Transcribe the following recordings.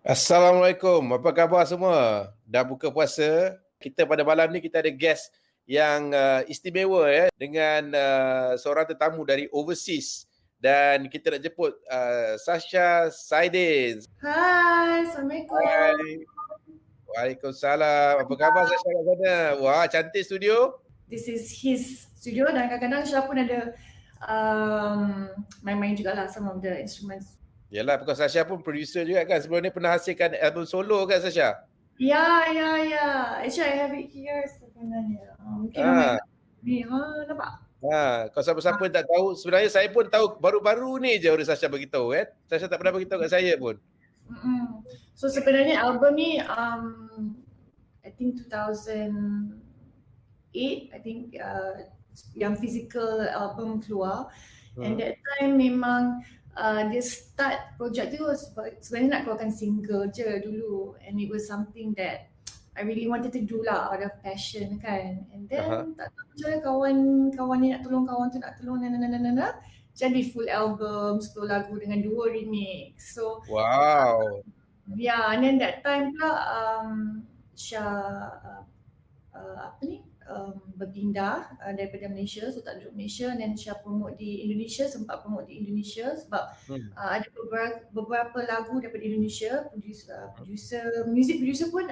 Assalamualaikum, apa khabar semua? Dah buka puasa. Kita pada malam ni kita ada guest yang istimewa dengan seorang tetamu dari overseas dan kita nak jemput Sasha Saidin. Hai, Assalamualaikum. Hai. Waalaikumsalam. Apa khabar Sasha kat sana? Wah, cantik studio. This is his studio dan kadang-kadang Syah pun ada main-main jugalah some of the instruments. Yalah, because Sasha pun producer juga kan. Sebelum ni pernah hasilkan album solo kan Sasha? Ya. Actually, I have it here sebenarnya. Mungkin ni, nampak? Kalau siapa-siapa tak tahu, sebenarnya saya pun tahu baru-baru ni je orang Sasha beritahu kan. Sasha tak pernah beritahu kat saya pun. So sebenarnya album ni I think 2008 I think yang physical album keluar. And that time memang dia start project tu sebenarnya nak keluarkan single je dulu, and it was something that I really wanted to do lah out of passion kan. And then tak tahu je kawan ni nak tolong, kawan tu nak tolong, jadi full album 10 lagu dengan 2 remix. So wow. And then that time pula Syah berpindah daripada Malaysia, so tak duduk Malaysia, dan Syah promote di Indonesia, sempat promote di Indonesia sebab ada beberapa lagu daripada Indonesia. Music producer pun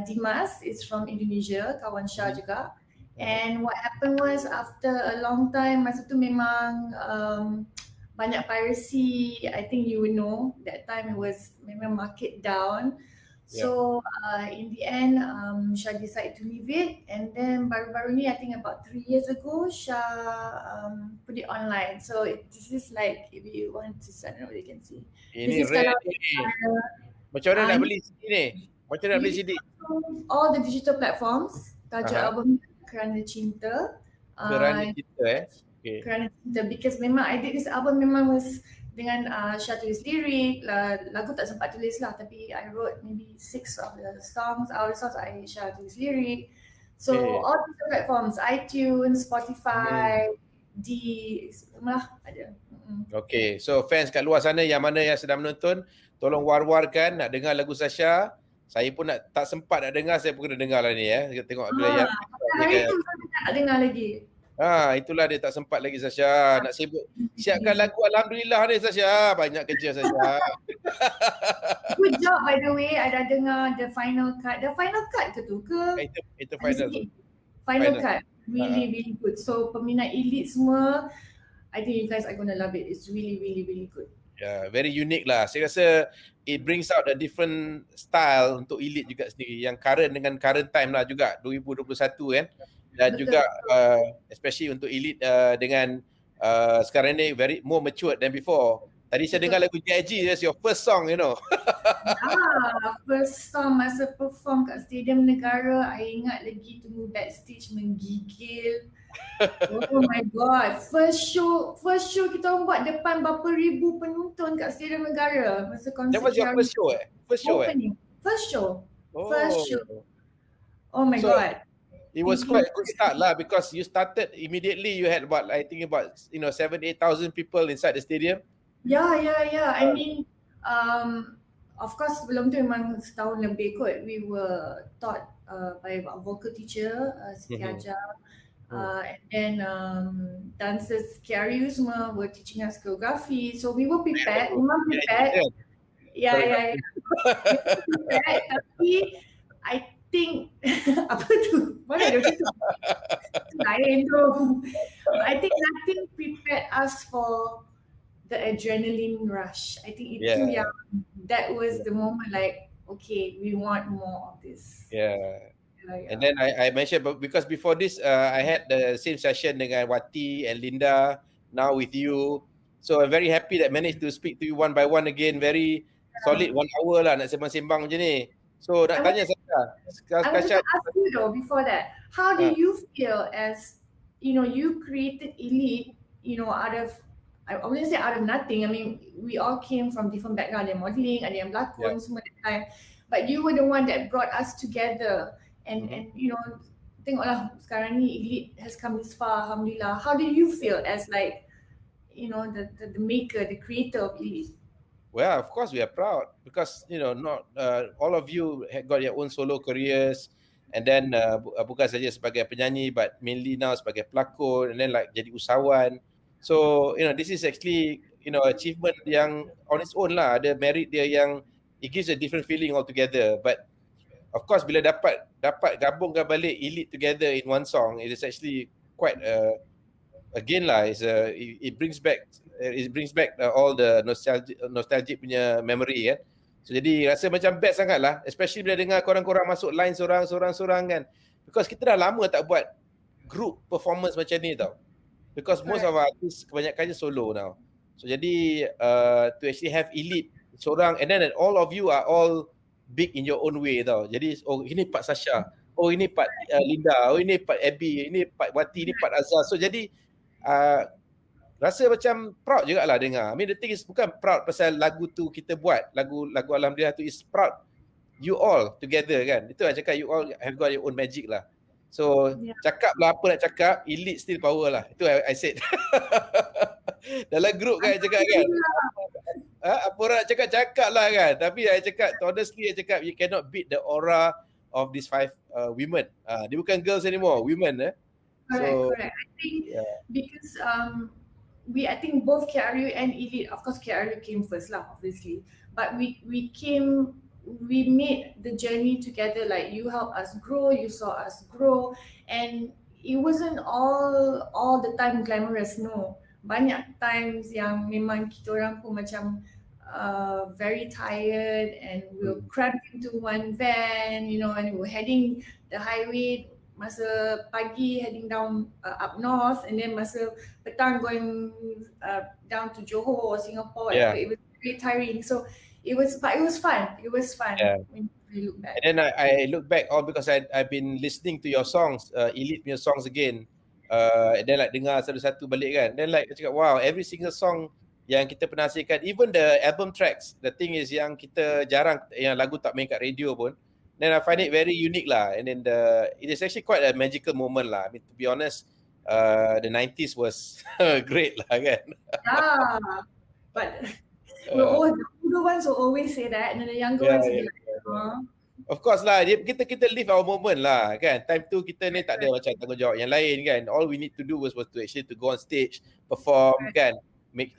Dimas is from Indonesia, kawan Syah juga. And what happened was after a long time, masa tu memang banyak piracy. I think you would know that time it was memang market down. So in the end Syah decided to leave it, and then baru-baru ni I think about 3 years ago Syah put it online. So this is like, if you want to, I don't know if you can see. Ini rare ni. Macam mana nak beli CD ni? Macam mana nak beli CD? All the digital platforms. Tajuk album Kerana Cinta. Kerana Cinta okay. Kerana Cinta, because memang I did this album memang was dengan Syah tulis lirik, lagu tak sempat tulis lah, tapi I wrote maybe 6 of the songs, Syah tulis lirik. So all the platforms, iTunes, Spotify, semua ada. Okay, so fans kat luar sana yang mana yang sedang menonton, tolong war-warkan nak dengar lagu Sasha. Saya pun tak sempat nak dengar, saya pun kena dengar lah ni tengok bila yang hari tu saya tak dengar lagi. Itulah dia tak sempat lagi Sasha. Nak sibuk siapkan lagu Alhamdulillah ni Sasha. Banyak kerja Sasha. Good job by the way. I dah dengar the final cut. The final cut ke tu ke? Itu final. Final cut. Really good. So peminat Elite semua, I think you guys are gonna love it. It's really good. Yeah, very unique lah. Saya rasa it brings out a different style untuk Elite juga sendiri. Yang current dengan current time lah juga. 2021 kan. Dan betul, juga especially untuk Elite dengan sekarang ni very more matured than before. Tadi saya dengar lagu Bagi, that's your first song, you know. First song masa perform kat Stadium Negara, I ingat lagi tunggu backstage menggigil. Oh my god, first show kita orang buat depan berapa ribu penonton kat Stadium Negara masa konsert. That was your first show First show. First show. Oh my god. It was quite a good start lah, because you started immediately. You had about 7,000-8,000 people inside the stadium. Yeah. I mean, of course sebelum tu memang setahun lebih kot. We were taught by our vocal teacher, Siti Hajar, and then dancers Kiaryu semua were teaching us choreography. So we were prepared. Memang prepared. Yeah. Tapi I think apa tu? Mana ada macam tu? Lain tu. I think nothing prepared us for the adrenaline rush. I think itu yang, that was the moment like, okay, we want more of this. Yeah. And then I mentioned, because before this I had the same session dengan Wati and Linda, now with you. So I'm very happy that managed to speak to you one by one again. Very solid 1 hour lah nak sembang-sembang macam ni. So nak tanya Sasha. I want to ask you though before that, how do you feel as, you created Elite, out of, I wouldn't say out of nothing. I mean, we all came from different background. Ada yang modelling, ada yang berlakon, semua that time. But you were the one that brought us together. And tengoklah sekarang ni Elite has come this far, Alhamdulillah. How do you feel as like, the maker, the creator of Elite? Well, of course we are proud because not all of you have got your own solo careers, and then bukan saja sebagai penyanyi but mainly now sebagai pelakon, and then like jadi usahawan. So this is actually achievement yang on its own lah, ada merit dia yang it gives a different feeling altogether. But of course bila dapat gabungkan balik Elite together in one song, it is actually quite again lah, it brings back all the nostalgic punya memory kan. So jadi rasa macam best sangat lah, especially bila dengar korang-korang masuk line sorang kan, because kita dah lama tak buat group performance macam ni tau, because most of our artists kebanyakannya solo now. So jadi to actually have Elite sorang, and then all of you are all big in your own way tau. Jadi ini part Sasha, ini part Linda, ini part Abby, ini part Wati, ini part Azhar. So jadi rasa macam proud juga lah dengar. I mean the thing is bukan proud pasal lagu tu kita buat, lagu Alhamdulillah tu is proud you all together kan. Itu lah cakap, you all have got your own magic lah. So cakap lah apa nak cakap, Elite still power lah. Itu I said. Dalam group kan cakap kan, apa orang nak cakap lah kan. Tapi I cakap, honestly I cakap, you cannot beat the aura of these 5 women. Dia bukan girls anymore, women. Correct. I think because I think both KRU and Elite, of course KRU came first lah, obviously. But we made the journey together. Like you helped us grow, you saw us grow, and it wasn't all the time glamorous. No, banyak times yang memang kita orang pun macam very tired, and we were cramped into one van, and we were heading the highway. Masa pagi heading down up north, and then masa petang going down to Johor or Singapore. It was very tiring. So it was fun. When you look back. And then I look back all because I've been listening to your songs, Elite punya songs again. And then like dengar satu-satu balik kan. Then like cakap, wow, every single song yang kita pernah hasilkan, even the album tracks, the thing is yang kita jarang, yang lagu tak main kat radio pun. Then I find it very unique lah, and then it is actually quite a magical moment lah. I mean, to be honest, the 90s was great lah kan. But the older ones will always say that, and then the younger ones will be like, Of course lah, kita live our moment lah kan. Time tu kita ni tak ada macam tanggungjawab yang lain kan. All we need to do was to actually to go on stage, perform kan, make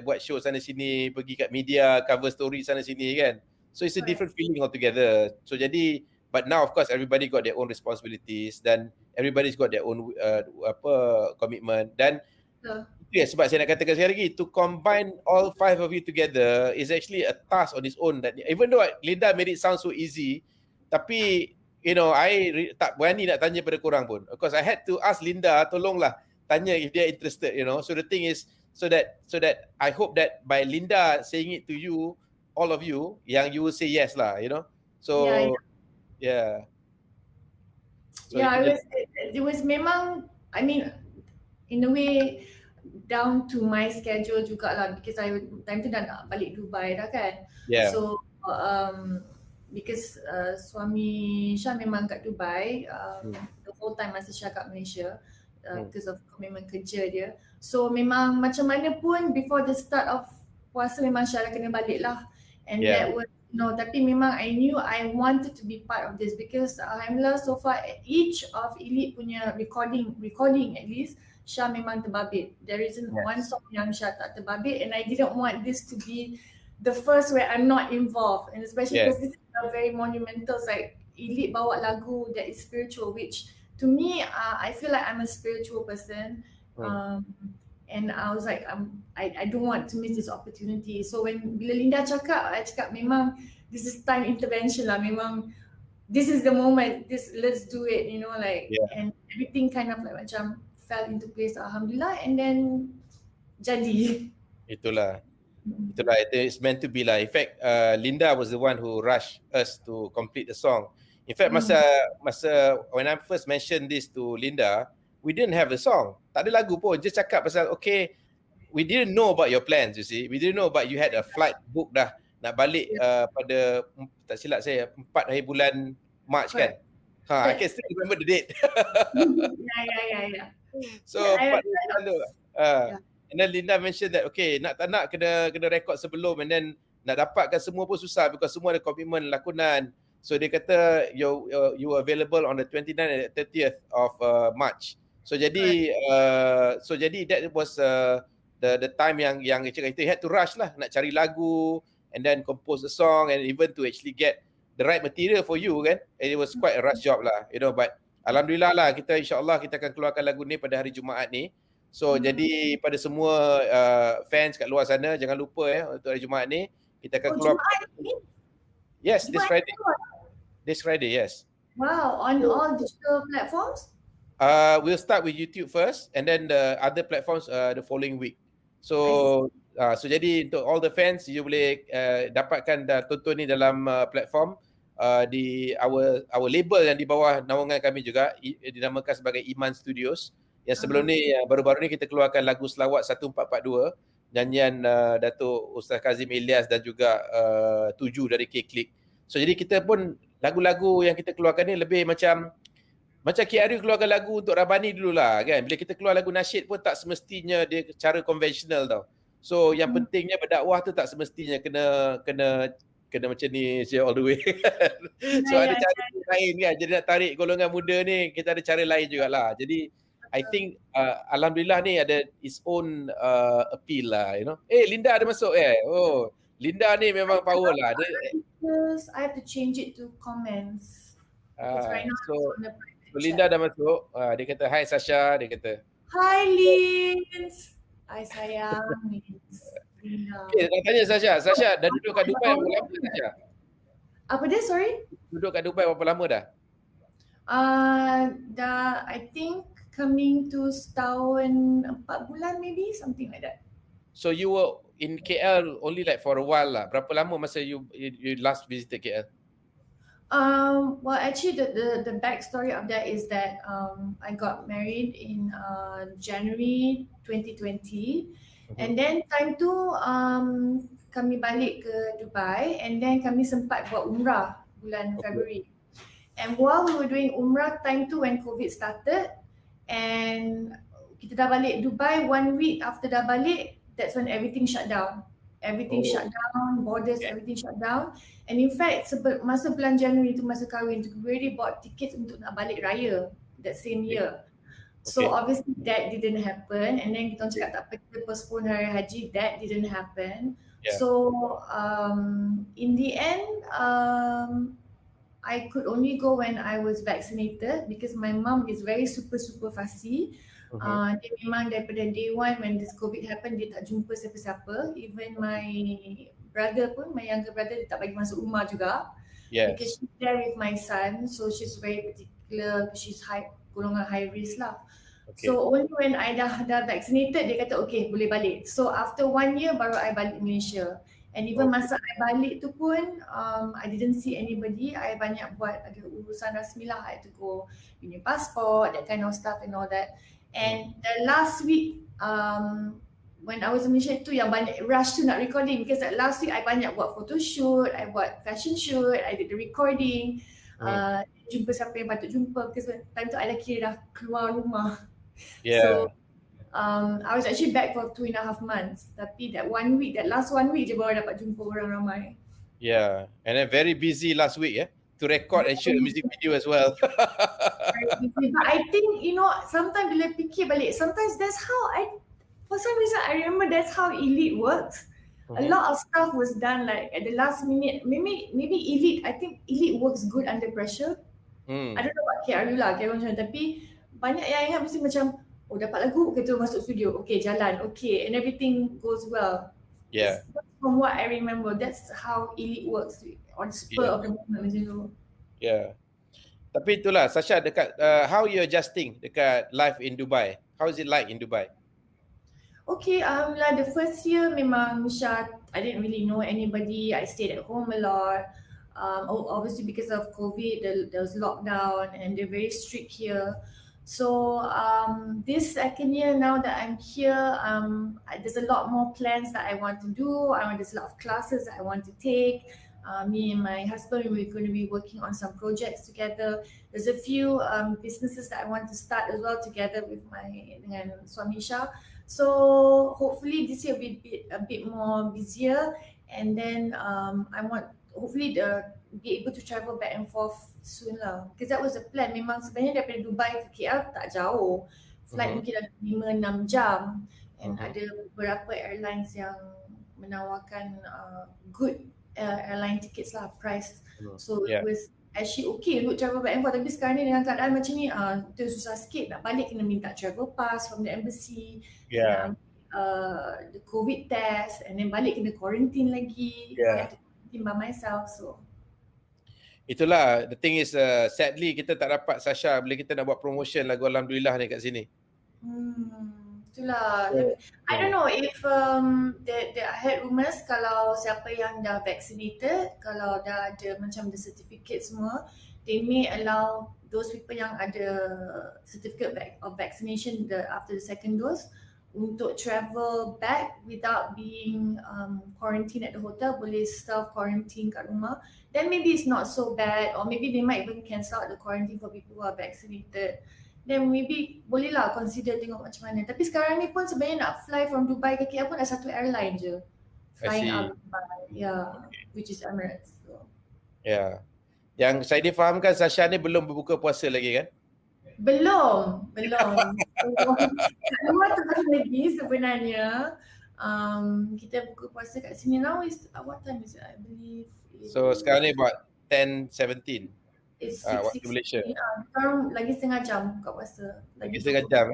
buat show sana sini, pergi kat media, cover story sana sini kan. So it's a different feeling altogether. So jadi, but now of course everybody got their own responsibilities, dan everybody's got their own commitment. Dan sebab saya nak katakan sekali lagi, to combine all 5 of you together is actually a task on its own. That even though Linda made it sound so easy, tapi I tak berani nak tanya pada korang pun, because I had to ask Linda, tolonglah tanya if they are interested. So the thing is, so that I hope that by Linda saying it to you, all of you, yang you will say yes lah, So it was memang, I mean, in a way down to my schedule jugalah, because time tu dah nak balik Dubai dah kan. So because suami Syah memang kat Dubai the whole time masa Syah kat Malaysia, because of commitment kerja dia. So memang macam mana pun before the start of puasa memang Syah dah kena balik lah. And that was tapi memang I knew I wanted to be part of this, because Alhamdulillah so far each of Elite punya recording at least, Syah memang terbabit. There isn't one song yang Syah tak terbabit, and I didn't want this to be the first where I'm not involved, and especially because this is a very monumental, like Elite bawa lagu that is spiritual, which to me I feel like I'm a spiritual person. And I was like, I don't want to miss this opportunity. So bila Linda cakap, I cakap memang this is time intervention lah. Memang this is the moment. Let's do it. And everything kind of like macam fell into place. Alhamdulillah, and then jadi. Itulah. It's meant to be lah. In fact, Linda was the one who rushed us to complete the song. In fact, masa when I first mentioned this to Linda, we didn't have a song. Tak ada lagu pun. Just cakap pasal, okay, we didn't know about your plans, you see. We didn't know about you had a flight book dah. Nak balik pada, tak silap saya, 4 hari bulan March kan. I can still remember the date. Yeah. So, 4 hari bulan tu. And then Linda mentioned that okay, tak nak kena record sebelum, and then nak dapatkan semua pun susah because semua ada komitmen lakonan. So dia kata you available on the 29th and 30th of March. So jadi that was the time yang kita had to rush lah nak cari lagu and then compose the song and even to actually get the right material for you kan. And it was quite a rush job lah, but Alhamdulillah lah, kita insyaAllah kita akan keluarkan lagu ni pada hari Jumaat ni. So jadi pada semua fans kat luar sana, jangan lupa untuk hari Jumaat ni kita akan keluar. Yes, Jumaat this Friday, yes. Wow, on all digital platforms? We'll start with YouTube first and then the other platforms the following week. So jadi untuk all the fans, you boleh dapatkan tonton ni dalam platform di our label yang di bawah naungan kami juga, dinamakan sebagai Iman Studios. Yang sebelum ni, baru-baru ni kita keluarkan lagu Selawat 1442, nyanyian Datuk Ustaz Kazim Ilyas dan juga Tuju dari K-Click. So jadi kita pun lagu-lagu yang kita keluarkan ni lebih macam KRU keluarkan lagu untuk Rabani dululah kan. Bila kita keluar lagu nasyid pun tak semestinya dia cara konvensional tau. So yang pentingnya berdakwah tu tak semestinya kena macam ni all the way. So ada cara lain kan. Jadi nak tarik golongan muda ni, kita ada cara lain jugalah. Jadi I think Alhamdulillah ni ada its own appeal lah, Linda ada masuk Oh, Linda ni memang power lah. I have to change it to comments. Right now so Linda dah masuk. Dia kata hi Sasha, dia kata. Hi Lins. Hai sayang Lins. Linda. Okay, nak tanya Sasha dah duduk kat Dubai berapa lama Sasha? Apa dia, sorry? Duduk kat Dubai berapa lama dah? Dah I think coming to setahun 4 bulan maybe, something like that. So you were in KL only like for a while lah. Berapa lama masa you last visited KL? Well, actually, the backstory of that is that I got married in January 2020, and then time tu kami balik ke Dubai, and then kami sempat buat umrah bulan February. And while we were doing umrah, time tu when COVID started, and kita dah balik Dubai 1 week after dah balik, that's when everything shut down. Everything shut down, borders, everything shut down. And in fact, masa bulan January tu, masa kahwin tu, we already bought tickets untuk nak balik raya that same year. So obviously that didn't happen, and then kita cakap tak apa, kita postpone hari haji, that didn't happen. So in the end, I could only go when I was vaccinated because my mom is very super fussy. Dia memang daripada day one when this COVID happened, dia tak jumpa siapa-siapa. Even my brother pun, my younger brother, dia tak bagi masuk rumah juga. Because she's there with my son, so she's very particular, she's golongan high risk lah. So only when I dah vaccinated, dia kata okay boleh balik. So after 1 year baru I balik Malaysia. And even masa I balik tu pun, I didn't see anybody. I banyak buat ada urusan rasmi lah. I had to go renew passport, that kind of stuff and all that. And the last week, when I was in Malaysia tu yang banyak rush tu nak recording, because that last week I banyak buat photo shoot, I buat fashion shoot, I did the recording, jumpa siapa yang patut jumpa, because time tu I dah kira dah keluar rumah. So I was actually back for 2.5 months. Tapi that last 1 week je baru dapat jumpa orang ramai. And then very busy last week to record and shoot a music video as well. But I think, sometimes bila fikir balik, sometimes that's how for some reason I remember that's how Elite works. A lot of stuff was done like at the last minute. Maybe Elite, I think Elite works good under pressure. I don't know about KRU lah, macam, tapi banyak yang ingat mesti macam, dapat lagu, okay tu masuk studio, okay jalan, okay, and everything goes well. From what I remember, that's how Elite works, on spur of the moment macam tu. Tapi itulah Sasha, dekat how you adjusting dekat life in Dubai? How is it like in Dubai? Okay, the first year memang I didn't really know anybody. I stayed at home a lot. Obviously because of COVID, there was lockdown and they're very strict here. So this second year now that I'm here, there's a lot more plans that I want to do. There's a lot of classes that I want to take. Me and my husband, we're going to be working on some projects together. There's a few businesses that I want to start as well together with dengan suami Shah. So hopefully this year will be a bit more busier, and then I want hopefully be able to travel back and forth soon lah. Because that was the plan. Memang sebenarnya daripada Dubai ke KL tak jauh. Flight mungkin ada 5-6 jam, and ada beberapa airlines yang menawarkan good airline tickets lah, price. So it was actually okay untuk travel back and forth. Tapi sekarang ni dengan keadaan macam ni, tu susah sikit. Nak balik kena minta travel pass from the embassy, kena the COVID test, and then balik kena quarantine lagi. I have to quarantine by myself. So itulah, the thing is sadly kita tak dapat Sasha bila kita nak buat promotion lagu Alhamdulillah ni kat sini. Itulah. I don't know if I heard rumours kalau siapa yang dah vaccinated, kalau dah ada macam the certificate semua, they may allow those people yang ada certificate of vaccination after the second dose untuk travel back without being quarantined at the hotel, boleh self quarantine kat rumah. Then maybe it's not so bad, or maybe they might even cancel out the quarantine for people who are vaccinated. Then maybe boleh lah consider tengok macam mana. Tapi sekarang ni pun sebenarnya nak fly from Dubai ke KL pun ada satu airline je flying out of Dubai, which is Emirates. So. Yang saya difahamkan Sasha ni belum berbuka puasa lagi kan? Belum. Kat luar terus lagi sebenarnya. Kita buka puasa kat sini now is what time is it? I believe. So sekarang ni about 10:17. It's waktu Malaysia. Sekarang lagi setengah jam buka puasa. Lagi setengah jam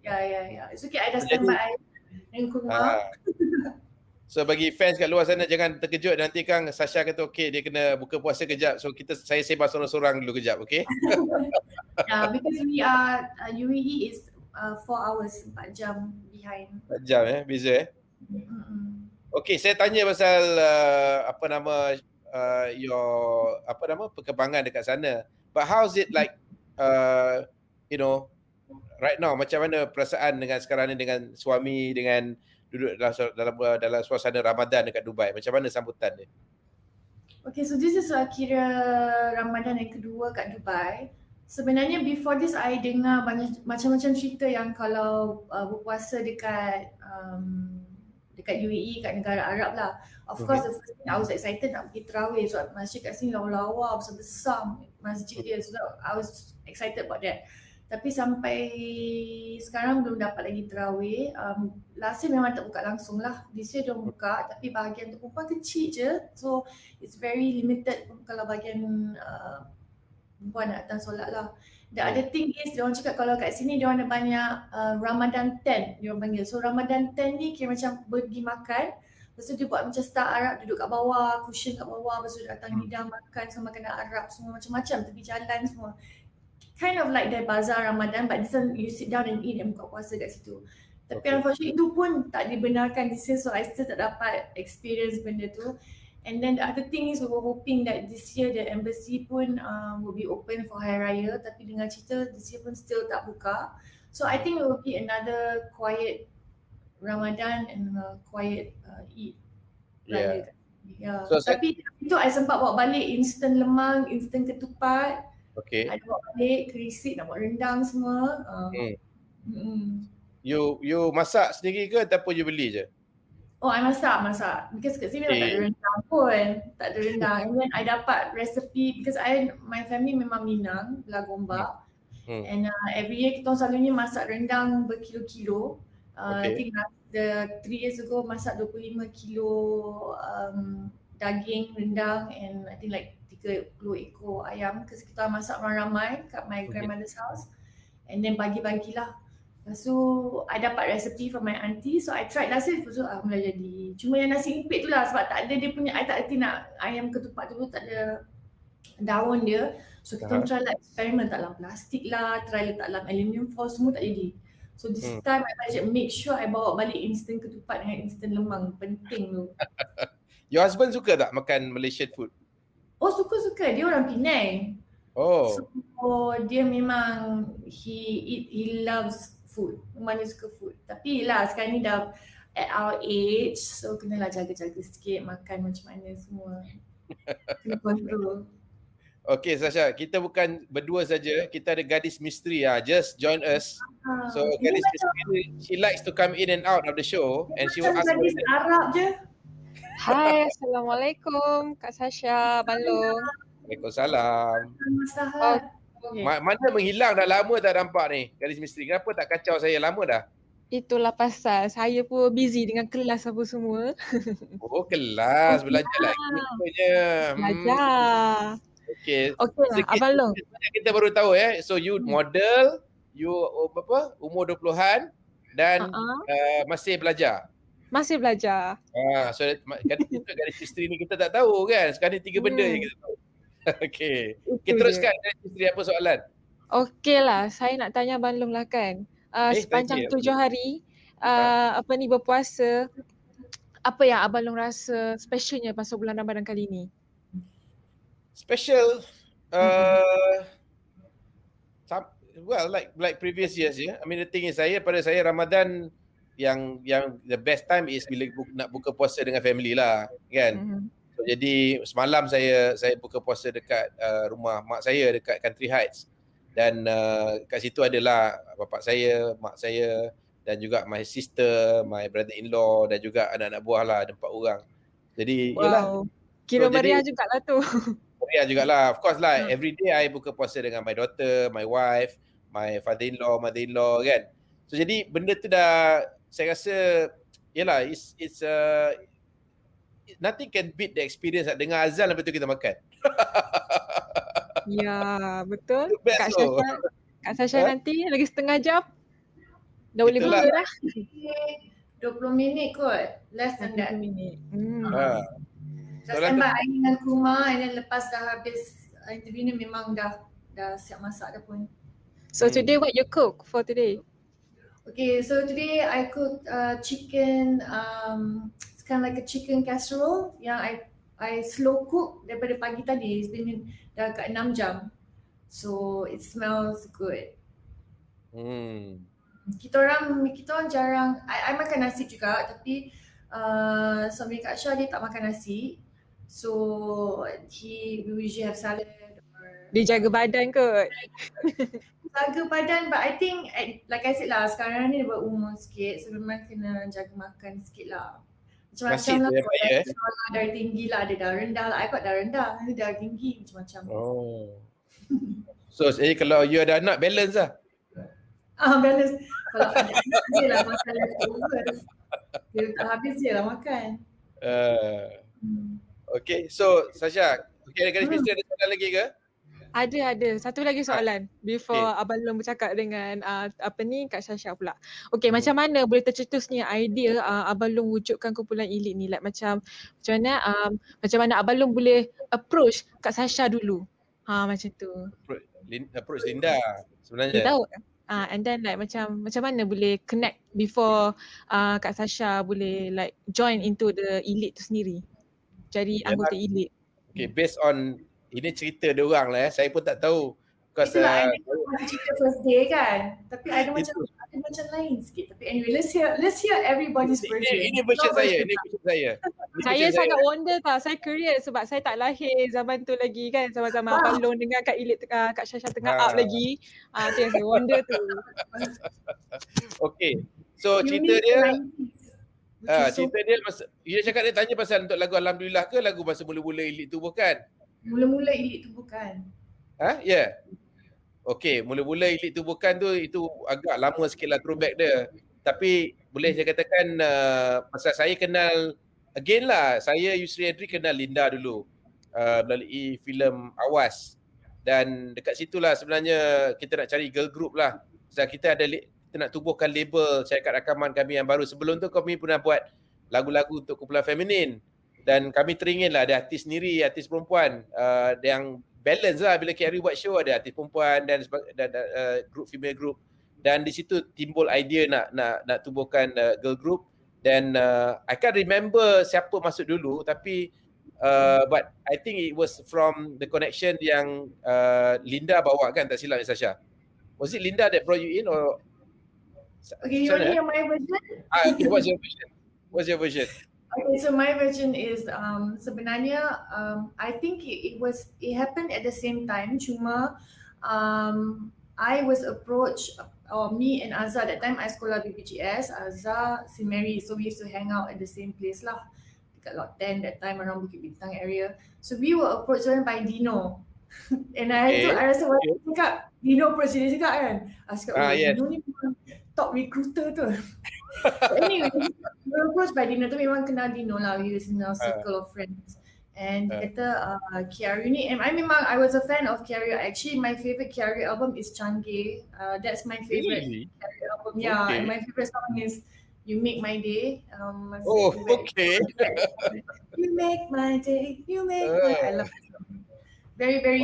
Ya. It's okay, I dah standby dengan kurma. So bagi fans kat luar sana jangan terkejut nanti kan Sasha kata okey dia kena buka puasa kejap. So saya sembang sorang-sorang dulu kejap, okey? Because we are UAE is 4 hours, 4 jam behind. 4 jam beza Okey, saya tanya pasal your perkembangan dekat sana. But how is it like right now, macam mana perasaan dengan sekarang ni dengan suami, dengan duduk dalam suasana Ramadan dekat Dubai? Macam mana sambutan dia? Okay, so this is kira Ramadan yang kedua kat Dubai. Sebenarnya before this I dengar banyak macam-macam cerita yang kalau berpuasa dekat UAE, kat negara Arab lah. Of course the first thing I was excited nak pergi tarawih, so masjid kat sini lawa-lawa besar-besar masjid dia, so I was excited about that. Tapi sampai sekarang belum dapat lagi tarawih. Last year memang tak buka langsung lah. This year dia buka tapi bahagian untuk perempuan kecil je. So it's very limited kalau bahagian perempuan nak datang solat lah. The other thing is diorang cakap kalau kat sini diorang ada banyak Ramadan tent diorang panggil. So Ramadan tent ni kira macam pergi makan. Lepas tu dia buat macam star Arab, duduk kat bawah, cushion kat bawah. Lepas tu datang hidang makan sama makanan Arab semua macam-macam, tepi jalan semua. Kind of like the bazaar Ramadan, but this one you sit down and eat and buka puasa kat situ. Tapi unfortunately itu pun tak dibenarkan this year, so I still tak dapat experience benda tu. And then the other thing is we were hoping that this year the embassy pun will be open for Hari Raya, tapi dengan cerita this year pun still tak buka. So I think it will be another quiet Ramadan and quiet Eid. So, tapi itu I sempat bawa balik instant lemang, instant ketupat. Ada bawa balik keripik, nak buat rendang semua. You masak sendiri ke ataupun you beli je? Oh, I masak. Because kat sini tak ada rendang pun. Tak ada rendang. And then I dapat recipe because my family memang Minang, belah Gombak. And every year kita selalunya masak rendang berkilo-kilo. I think the 3 years ago masak 25 kilo daging rendang and I think like 30 ekor ayam because kita masak ramai-ramai kat my grandmother's house. And then bagi-bagilah. Lepas tu I dapat recipe from my auntie, so I tried last year, lepas tu alhamdulillah jadi. Cuma yang nasi limpit tu lah sebab tak ada dia punya, I tak erti nak ayam ketupat tu tak ada daun dia. So kita try lah eksperimen, tak dalam plastik lah, try letak dalam aluminium foil, semua tak jadi. So this time I budget make sure I bawa balik instant ketupat dengan instant lemang, penting tu. Your husband suka tak makan Malaysian food? Oh suka, dia orang Penang. So dia memang he loves food, memang dia suka food. Tapi lah sekarang ni dah at our age, so kenalah jaga-jaga sikit makan macam mana semua. Kena control. Okay Sasha, kita bukan berdua saja, kita ada gadis misteri just join us. So Ini Gadis Misteri, she likes to come in and out of the show, and she will macam ask gadis Arab je. Hai, Assalamualaikum Kak Sasha Bang Long. Waalaikumsalam. Masahat. Okay. Mana menghilang, dah lama tak nampak ni Gadis Misteri. Kenapa tak kacau saya lama dah? Itulah pasal saya pun busy dengan kelas apa semua. Oh, kelas belajar lagi rupanya. Belajar. Okay. Okey lah, Abang Long. Kita baru tahu so you model, you umur 20-an dan masih belajar. Masih belajar. So Gadis Misteri ni kita tak tahu kan. Sekarang ni 3 benda je kita tahu. Okay. Kita teruskan Gadis Misteri, apa soalan? Okey lah, saya nak tanya Abang Long lah kan. Sepanjang 7 hari berpuasa, apa yang Abang Long rasa specialnya pasal bulan Ramadan kali ni? Special well, like previous years I mean, the thing is, pada saya Ramadan yang the best time is bila nak buka puasa dengan family lah kan. So, jadi semalam saya buka puasa dekat rumah mak saya dekat Country Heights, dan kat situ adalah bapak saya, mak saya, dan juga my sister, my brother-in-law, dan juga anak-anak buah lah, ada 4 orang. Jadi yalah, kira meriah jugalah tu. meriah jugalah, of course lah. Every day I buka puasa dengan my daughter, my wife, my father-in-law, mother-in-law kan. So jadi benda tu dah, saya rasa yalah, it's nothing can beat the experience nak dengar azan lepas tu kita makan. Ya, betul. Kak Sasha nanti lagi setengah jam dah boleh buka dah. 20 minit kot, less than that. 20 minit. Dah standby air dengan kurma, and then lepas dah habis interview ni memang dah siap masak dah pun. So today what you cook for today? Okay, so today I cook chicken, it's kind of like a chicken casserole yang I slow cook daripada pagi tadi. It's been dah kat 6 jam. So it smells good. Kita orang jarang, I makan nasi juga, tapi suami Kak Syah dia tak makan nasi. So we usually have salad or... Dia jaga badan kot. Jaga badan, but I think like I said lah, sekarang ni dia berumur sikit, so memang kena jaga makan sikit lah. Macam-macam lah kot, darah tinggi lah, ada darah rendah lah. I kot darah rendah, ada darah tinggi, macam-macam. So jadi kalau you ada anak, balance lah. Balance. Kalau ada anak je lah makan leftover. Dia tak habis je lah makan. Okay, so Sasha, ada Gadis Misteri ada soalan lagi ke? Ada. Satu lagi soalan before Abang Long bercakap dengan Kak Sasha pula. Okay, macam mana boleh tercetusnya idea Abang Long wujudkan kumpulan elite ni? Like macam mana Abang Long boleh approach Kak Sasha dulu? Macam tu. Approach Linda sebenarnya. Dia tahu. And then like macam mana boleh connect before Kak Sasha boleh like join into the elite tu sendiri. Jadi anggota elite. Okay, based on ini cerita dia orang lah saya pun tak tahu. Itulah cerita first day kan. Tapi ada macam lain sikit. Tapi anyway, let's hear everybody's version. Ini version saya. Saya sangat wonder tau. Saya curious sebab saya tak lahir zaman tu lagi kan. Sama-sama Abang Long dengan Kak Elite, Kak Sasha tengah up lagi. Tu yang saya wonder tu. Okay. So cerita dia dia cakap dia tanya pasal untuk lagu Alhamdulillah ke lagu masa mula-mula elite tu bukan? Mula-mula elite tu bukan. Ya. Okay, mula-mula elite tu bukan tu, itu agak lama sikit lah throwback dia. Tapi boleh saya katakan pasal saya kenal, again lah, saya Yusri Edri kenal Linda dulu melalui filem Awas. Dan dekat situlah sebenarnya kita nak cari girl group lah. Sebab kita nak tubuhkan label syarikat rakaman kami yang baru. Sebelum tu kami pernah buat lagu-lagu untuk kumpulan feminin. Dan kami teringin lah ada artis sendiri, artis perempuan yang balance lah. Bila KRI buat show ada artis perempuan dan group female group. Dan di situ timbul idea nak tubuhkan girl group. Dan I can't remember siapa masuk dulu, tapi but I think it was from the connection yang Linda bawa kan, tak silap Sasha. Was it Linda that brought you in or? Okay, you want to hear my version? Okay, what's your version? Okay, so my version is sebenarnya I think it happened at the same time, cuma I was approached, or me and Azhar, that time I sekolah BPGS, Azhar, St. Mary, so we used to hang out at the same place lah, dekat Lot 10 that time around Bukit Bintang area. So we were approached by Dino. And I rasa waktu cakap, Dino approach dia cakap kan. I cakap, Dino ni memang top recruiter tu. So anyway, we were approached by Dino tu, memang kenal Dino lah, we was in our circle of friends. And dia kata Kiaru ni, and I was a fan of Kiaru. Actually, my favorite Kiaru album is Change. That's my favorite Kiaru album. Yeah, and my favorite song is You Make My Day. Okay. You make my day, you make my. I love that song. Very, very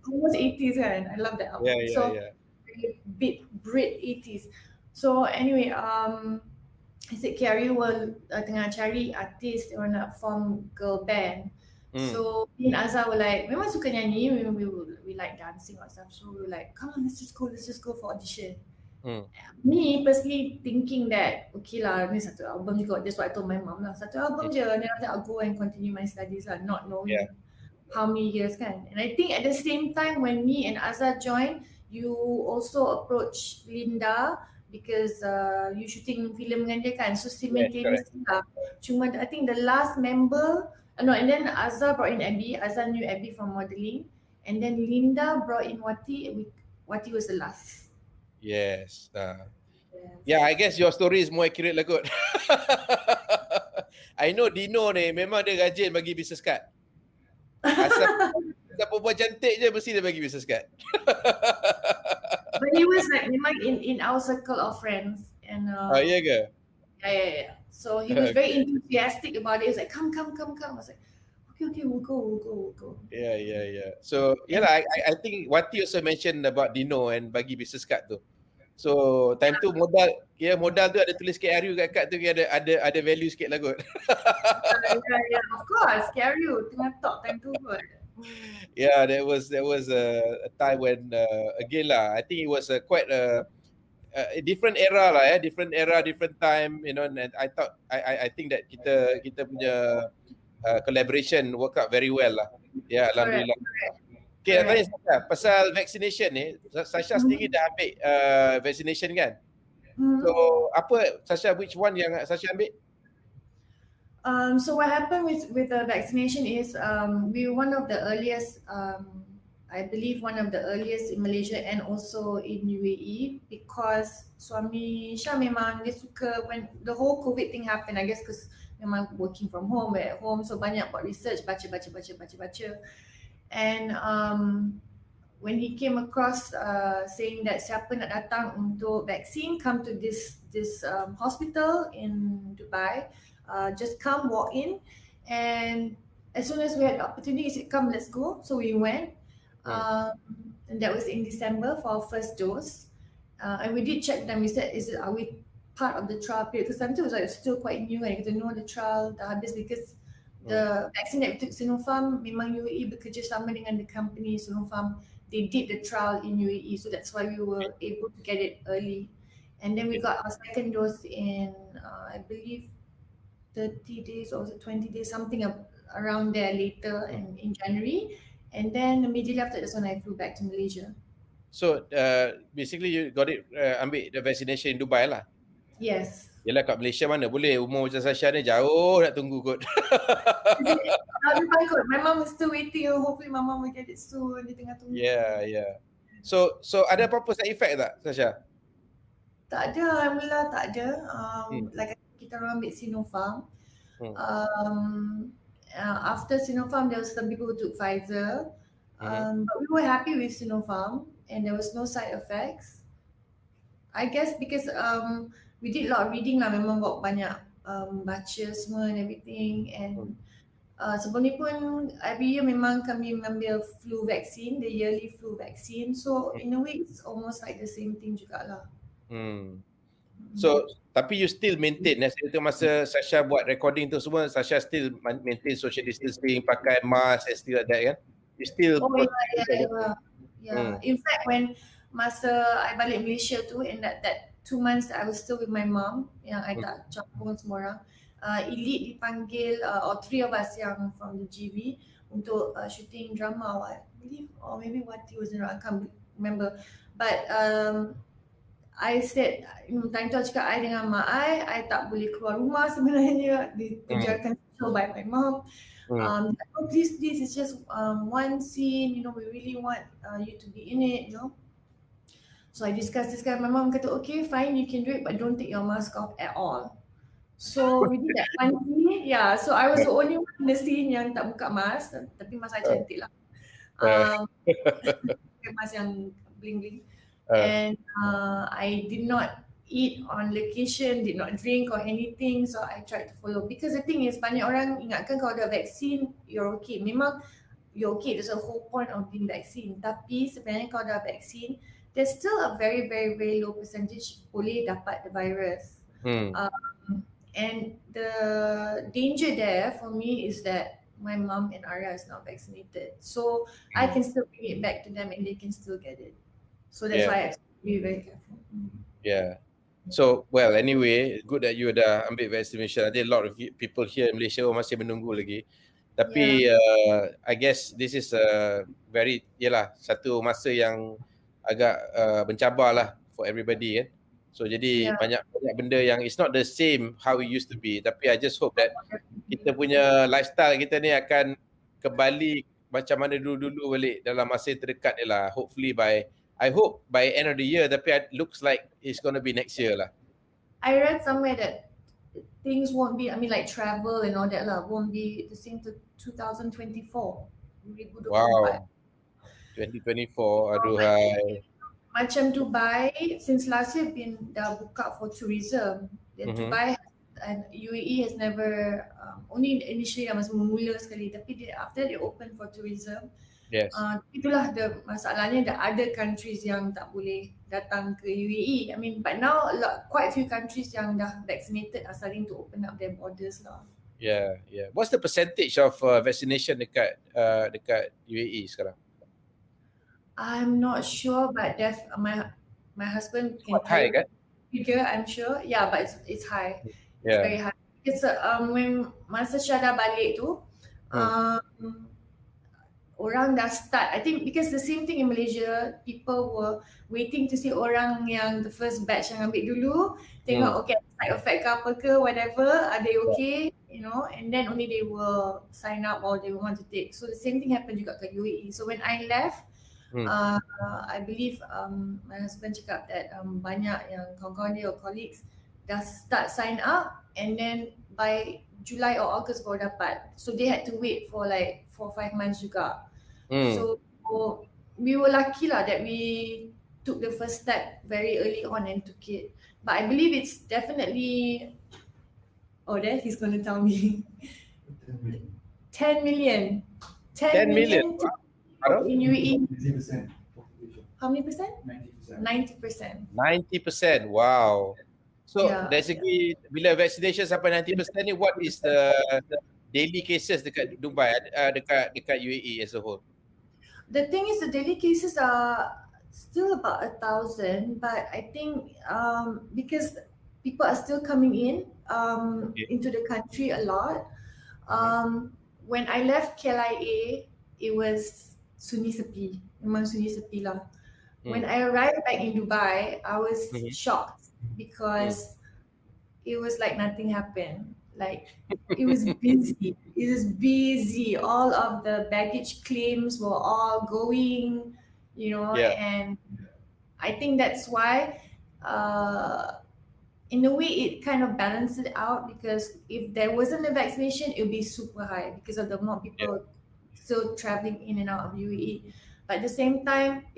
almost 80s kan. I love that album. Very Brit 80s. So anyway, I said Kiaru tengah cari artis yang nak form girl band. So me and Azhar were like, memang suka nyanyi, we like dancing or stuff. So we were like, come on, let's just go for audition. Me personally thinking that, okay lah, ni satu album juga. That's what I told my mom lah. Satu album je, then after I'll go and continue my studies lah, not knowing how many years kan. And I think at the same time when me and Azhar joined, you also approach Linda because you shooting film dengan dia kan. So simultaneously lah. Cuma I think the last member, and then Azhar brought in Abby. Azhar knew Abby from modelling. And then Linda brought in Wati. Wati was the last. Yes. Yeah, I guess your story is more accurate lah kot. I know Dino ni memang dia rajin bagi business card. Asal perempuan cantik je mesti dia bagi business card. But he was like memang in our circle of friends. And ya ke? Yeah. So he was very enthusiastic about it. He was like, come. I was like, okay, we'll go. Yeah. So, I think Wati also mentioned about Dino and bagi business card tu. So, time tu modal tu ada tulis KRU kat kad tu, ada value sikit lah kot. Yeah, of course. KRU tengah top time tu kot. Yeah, there was a time when again lah, I think it was quite a different era lah, different era, different time, and I think that kita punya collaboration work out very well lah. Yeah, Alhamdulillah. Okay, tanya Sasha, pasal vaccination ni, Sasha sendiri dah ambil vaccination kan? So apa Sasha, which one yang Sasha ambil? So what happened with the vaccination is we were one of the earliest, I believe one of the earliest in Malaysia and also in UAE, because suami Syah memang dia suka when the whole COVID thing happened, I guess because memang working from home, at home, so banyak buat research, baca. And when he came across saying that siapa nak datang untuk vaksin, come to this hospital in Dubai, just come, walk in, and as soon as we had the opportunity, he said, come, let's go. So we went. And that was in December for our first dose. And we did check them. We said, are we part of the trial period? Because sometimes it was still quite new and kita know the trial dah habis, because the vaccine that we took, Sinopharm, memang UAE bekerjasama dengan the company Sinopharm. They did the trial in UAE, so that's why we were able to get it early. And then we got our second dose in, I believe, 30 days or 20 days, something around there later in January. And then immediately after that's when I flew back to Malaysia. So basically you got it, ambil the vaccination in Dubai lah? Yes. Yelah, kat Malaysia mana boleh, umur macam Sasha ni jauh nak tunggu kot. My mom is still waiting. Hopefully my mom will get it soon. Dia tengah tunggu. Yeah. So ada apa-apa side effect tak, Sasha? Tak ada, Alhamdulillah tak ada. Like kita orang ambil Sinopharm. After Sinopharm, there was some people who took Pfizer. But we were happy with Sinopharm and there was no side effects. I guess because we did a lot of reading lah, memang buat banyak baca semua and everything. And sebelum ni pun every year memang kami mengambil flu vaccine, the yearly flu vaccine. So in a way it's almost like the same thing jugalah. So tapi you still maintain, itu masa Sasha buat recording tu semua, Sasha still maintain social distancing, pakai mask and still like that kan? You still yeah. In fact when masa I balik Malaysia tu, and that 2 months I was still with my mom, yang I tak campur semua orang, Elite dipanggil, or 3 of us yang from the GV untuk shooting drama, I believe, or maybe Wati was in, I can't remember, But I said, time tu I cakap I dengan mak I tak boleh keluar rumah sebenarnya, dikerjakan show by my mom. Oh, please, it's just one scene, you know, we really want you to be in it, you know. So I discussed this guy, my mom kata, okay fine, you can do it, but don't take your mask off at all. So we did that one scene, yeah. So I was the only one in the scene yang tak buka mask, tapi mask I cantik lah. Mask yang bling-bling. And I did not eat on location, did not drink or anything, so I tried to follow. Because the thing is, banyak orang ingatkan kalau ada vaksin, you're okay. Memang you're okay, there's a whole point of being vaccine. Tapi sebenarnya kalau ada vaksin, there's still a very, very, very low percentage boleh dapat the virus. And the danger there for me is that my mom and Arya is not vaccinated. So I can still bring it back to them and they can still get it. So that's why I have to be very careful. Yeah. So, well, anyway, good that you dah ambil vaccination. I think a lot of people here in Malaysia masih menunggu lagi. Tapi I guess this is a very, satu masa yang agak mencabar lah for everybody kan. So jadi banyak benda yang it's not the same how it used to be. Tapi I just hope that kita punya lifestyle kita ni akan kembali macam mana dulu-dulu balik dalam masa terdekat ni lah. Hopefully I hope by end of the year, tapi it looks like it's going to be next year lah. I read somewhere that things won't be, I mean like travel and all that lah, won't be the same to 2024. Wow. 2024, aduhai. Macam Dubai, since last year dah buka for tourism. Dubai and UAE has never, only initially masa mula sekali, tapi after they open for tourism, itulah masalahnya, the other countries yang tak boleh datang ke UAE. I mean, but now quite a few countries yang dah vaccinated are starting to open up their borders lah. Yeah. What's the percentage of vaccination dekat UAE sekarang? I'm not sure, but my husband can high kan? Figure, I'm sure. Yeah, but it's high. It's Yeah. very high. It's when masa Syada balik tu, orang dah start. I think because the same thing in Malaysia, people were waiting to see orang yang the first batch yang ambil dulu, tengok okay side effect ke apa ke whatever, are they okay, you know, and then only they will sign up or they want to take. So the same thing happened juga ke UAE. So when I left, I believe my husband cakap that banyak yang kawan-kawan dia or colleagues dah start sign up, and then by July or August baru dapat. So they had to wait for like 4-5 months juga. So we were lucky lah that we took the first step very early on and took it. But I believe it's definitely, there he's going to tell me. 10 million. 10 million in UAE. 90% How many percent? 90%. 90%. Wow. So dari segi bila vaccination sampai 90% ni, what is the daily cases dekat Dubai, dekat UAE as a whole? The thing is, the daily cases are still about 1,000, but I think because people are still coming in into the country a lot. When I left KLIA, it was sunyi sepi. Memang sunyi sepi lah. When I arrived back in Dubai, I was shocked because it was like nothing happened. Like it was busy. It was busy. All of the baggage claims were all going, you know, and I think that's why in a way it kind of balanced it out, because if there wasn't a vaccination, it would be super high because of the more people still traveling in and out of UAE. But at the same time,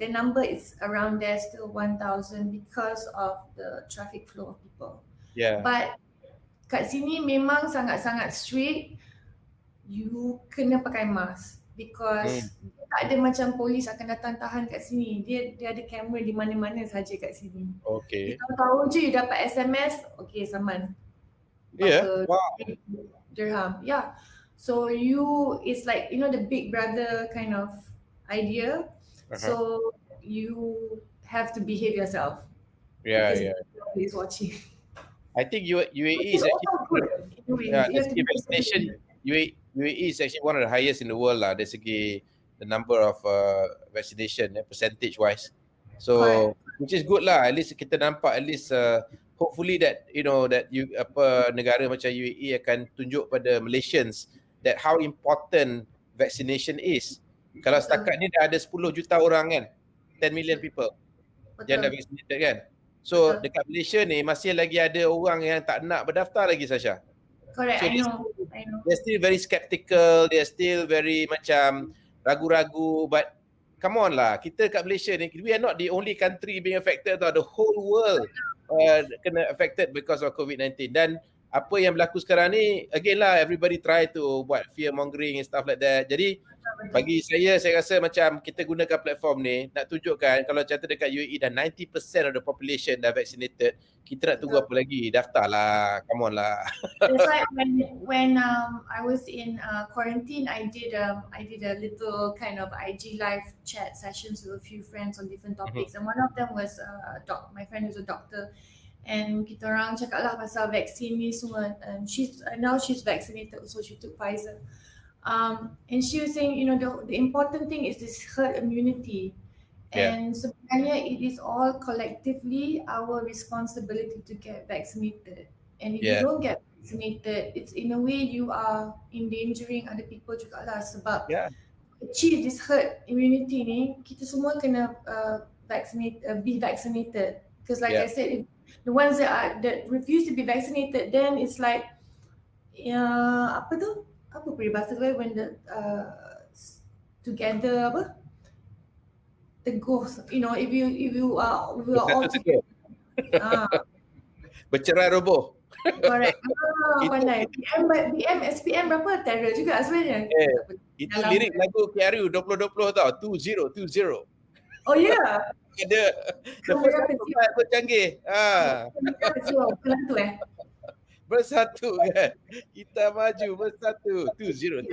the number is around there, still 1,000, because of the traffic flow of people. But kat sini memang sangat-sangat strict. You kena pakai mask because tak ada macam polis akan datang tahan kat sini. Dia ada kamera di mana-mana saja kat sini. Okay. Kita tahu je you dapat SMS, okay saman. Wow. Dirham. Yeah. So it's like, you know, the big brother kind of idea. So you have to behave yourself. Yeah. He's watching. I think UAE is actually vaccination. UAE is actually one of the highest in the world lah. Dari segi the number of vaccination percentage wise. So which is good lah, at least kita nampak at least hopefully that that negara macam UAE akan tunjuk pada Malaysians that how important vaccination is. Kalau setakat ni dah ada 10 juta orang kan, 10 million people yang dah vaccinated kan. So dekat Malaysia ni masih lagi ada orang yang tak nak berdaftar lagi, Sasha. Correct, So I know. they're still very skeptical, they're still very macam ragu-ragu, but come on lah, kita kat Malaysia ni, we are not the only country being affected tau, the whole world kena affected because of COVID-19. Dan apa yang berlaku sekarang ni, again lah, everybody try to buat fear mongering and stuff like that. Jadi bagi saya rasa macam kita gunakan platform ni nak tunjukkan kalau contoh dekat UAE dah 90% of the population dah vaccinated, kita nak tunggu apa lagi? Daftarlah, come on lah. That's why when I was in quarantine, I did a little kind of IG live chat sessions with a few friends on different topics, and one of them was my friend who's a doctor, and kita orang cakap lah pasal vaksin ni semua, and now she's vaccinated, so she took Pfizer. And she was saying, the important thing is this herd immunity. And sebenarnya it is all collectively our responsibility to get vaccinated. And if you don't get vaccinated, it's in a way you are endangering other people juga lah, sebab achieve this herd immunity ni, kita semua kena be vaccinated. Because like I said, if the ones that refuse to be vaccinated, then it's like apa peribahasa tu when the together the ghost, if you are all together. Bercerai roboh. Correct. Pandai. BM SPM berapa terror juga sebenarnya. Itu lirik lagu KRU 2020 tau, 2020. Oh ya. Ada the first one canggih. Bersatu kan, kita maju bersatu, 2020.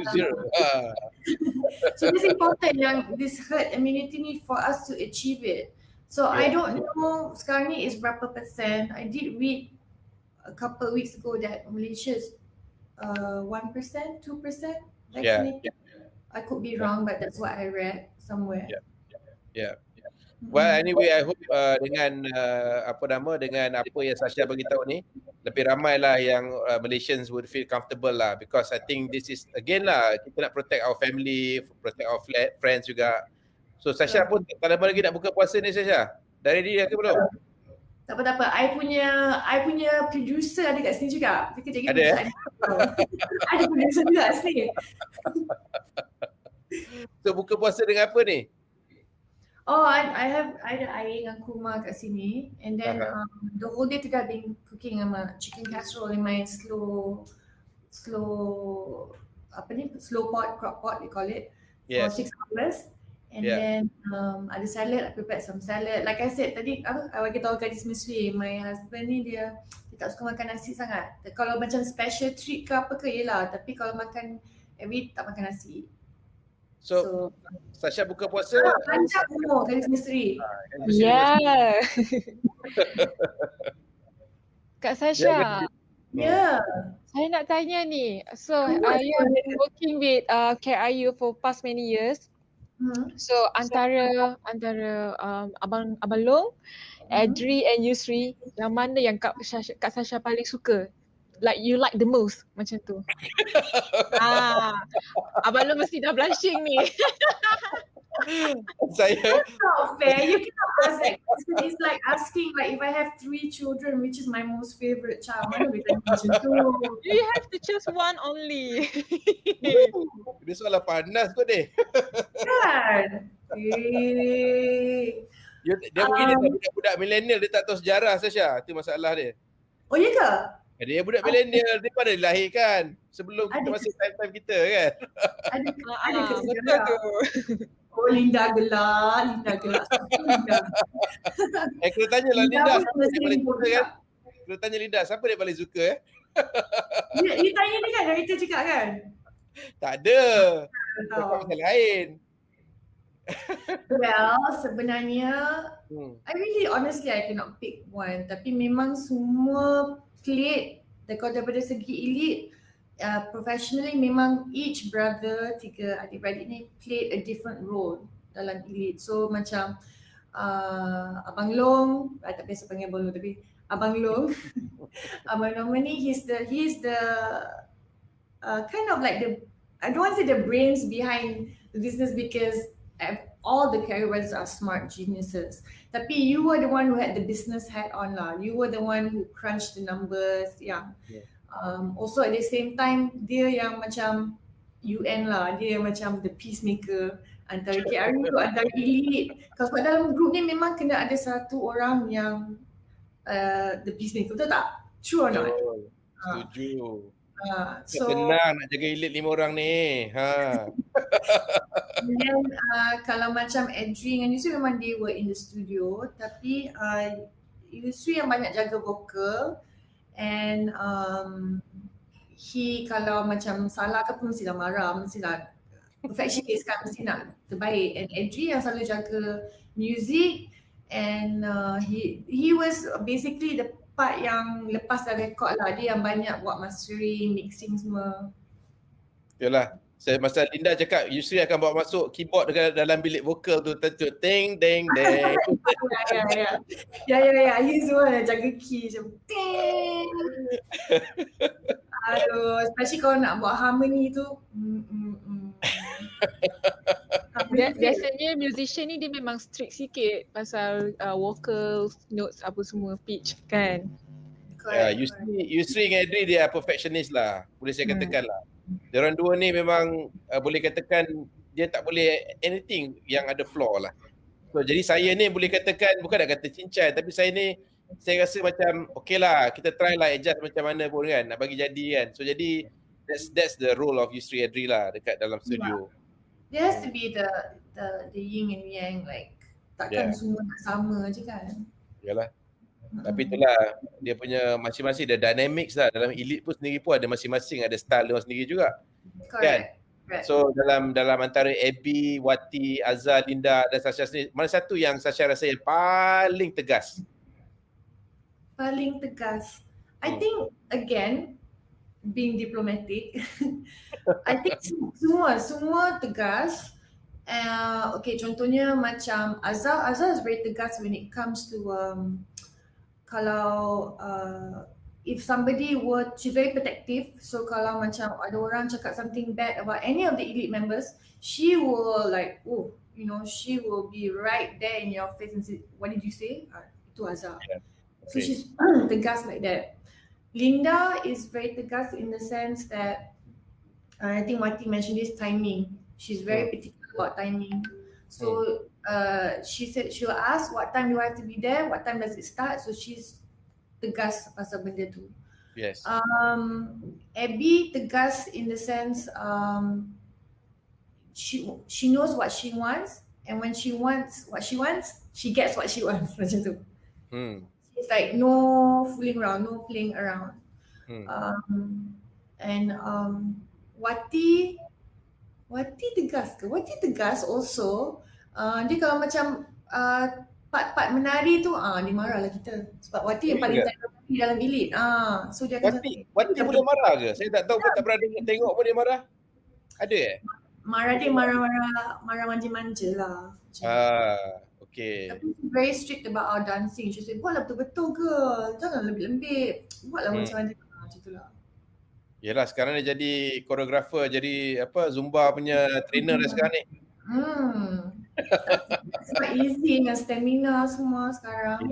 So it's important yang this herd immunity ni for us to achieve it. So I don't know sekarang ni is berapa persen. I did read a couple of weeks ago that Malaysia is 1%, 2% vaccinated. I could be wrong, but that's what I read somewhere. Well, anyway, I hope dengan dengan apa yang Sasha bagi tahu ni, lebih ramai lah yang Malaysians would feel comfortable lah, because I think this is again lah, kita nak protect our family, protect our friends juga. So Sasha pun tak lama lagi nak buka puasa ni, Sasha. Dah ready ke belum? Tak apa. I punya producer ada kat sini juga. Kejap lagi ada ada producer juga kat sini. So buka puasa dengan apa ni? Oh, I ada air dengan kurma kat sini, and then the whole day today I've been cooking chicken casserole in my slow pot, crock pot they call it, for 6 hours. And then ada salad, I prepared some salad. Like I said tadi, I bagi tahu gadis Mesri, my husband ni dia tak suka makan nasi sangat. Kalau macam special treat ke apa ke, yelah, tapi kalau makan every tak makan nasi. So Sasha buka puasa lancar semua gadis Mesri. Kak Sasha, saya nak tanya ni. So you have been working with KRU for past many years. So antara Abang Long, Adri and Yusri, yang mana yang Kak Sasha paling suka? Like you like the most, macam tu. Abang Long mesti dah blushing ni. Saya That's not fair. You cannot ask that. It's like asking like if I have 3 children, which is my most favorite child. Mana boleh tanya macam tu? You have to choose one only. Dia soalan panas kot ni. Kan? Dia mungkin budak-budak milenial, dia tak tahu sejarah, Sasha. Itu masalah dia. Oh ya ke? Dia budak milenial, dia pada dilahirkan sebelum kita masih time-time kita kan. Ada betul tu. Oh, Linda gelak. Kena tanya lah Linda, siapa dia paling suka kan? Kena tanya Linda, siapa dia paling suka You tanya ni kan, dari tu cakap kan? Tak ada. Cakap pasal lain. Well, sebenarnya honestly I cannot pick one, tapi memang semua played daripada segi elite, professionally memang each brother, 3 adik-beradik ni played a different role dalam elite. So macam Abang Long, tak biasa panggil Abang Long tapi Abang Long. Abang Long ni he's the kind of like the, I don't want to say the brains behind the business because all the caregivers are smart geniuses. Tapi you were the one who had the business hat on lah. You were the one who crunched the numbers. Yeah. Also at the same time dia yang macam UN lah. Dia yang macam the peacemaker antara KRU antara elite. Kalau sebab dalam group ni memang kena ada satu orang yang the peacemaker, betul tak? True or not? Setuju. So tenang nak jaga elite 5 orang ni. then kalau macam Adri dengan Yusri memang they were in the studio, tapi Yusri yang banyak jaga vokal and he kalau macam salah ke pun mestilah marah, mestilah perfectionist kan, mesti nak terbaik. And Adri yang selalu jaga music and he was basically the part yang lepas dah record lah, dia yang banyak buat mastering, mixing semua. Yalah, masa Linda cakap Yusri akan bawa masuk keyboard dekat dalam bilik vokal tu, tentu ting ding ding. Ya, he's the one yang jaga key macam ting. Aduh, especially kalau nak buat harmony tu. Biasanya musician ni dia memang strict sikit pasal vocal, notes apa semua, pitch kan. Yusri dengan Adri dia perfectionist lah, boleh saya katakan lah. Diorang dua ni memang boleh katakan dia tak boleh anything yang ada flaw lah. So jadi saya ni boleh katakan, bukan nak kata cincai, tapi saya ni saya rasa macam okay lah, kita try lah adjust macam mana pun kan, nak bagi jadi kan. So jadi that's the role of Yusri Adri lah dekat dalam studio. There has to be the yin and yang, like takkan semua nak sama je kan. Yalah. Tapi itulah dia punya masing-masing ada dynamics lah. Dalam elite pun sendiri pun ada masing-masing, ada style dia sendiri juga. Correct. Kan? So dalam antara Abby, Wati, Azhar, Linda dan Sasha sendiri, mana satu yang Sasha rasa yang paling tegas? Paling tegas. I think again being diplomatic. I think semua tegas. Okay, contohnya macam Azhar is very tegas when it comes to kalau if somebody she's very protective, so kalau macam ada orang cakap something bad about any of the elite members, she will like, she will be right there in your face and say, what did you say? Itu Azhar. Yeah. Okay. So she's tegas like that. Linda is very tegas in the sense that I think Wati mentioned this, timing. She's very particular about timing. So she said she'll ask what time do I have to be there, what time does it start. So she's tegas pasal benda tu. Yes. Abby tegas in the sense she knows what she wants, and when she wants what she wants, she gets what she wants macam tu. It's like no fooling around, no playing around. And Wati tegas ke? Wati tegas also. Dia kalau macam part-part menari tu dia marah lah kita. Sebab Wati yang paling terkenal dalam elite. So dia akan Wati boleh marah ke? Saya tak tahu pun, tak pernah tengok pun dia marah. Ada marah manja-manja lah. Okay. Tapi very strict about our dancing. She said, buatlah betul-betul ke? Jangan lembik-lembik. Buatlah macam mana. Macam tu lah. Yelah, sekarang dia jadi koreografer, jadi Zumba punya trainer dah sekarang ni. Sebab easy dengan stamina semua sekarang.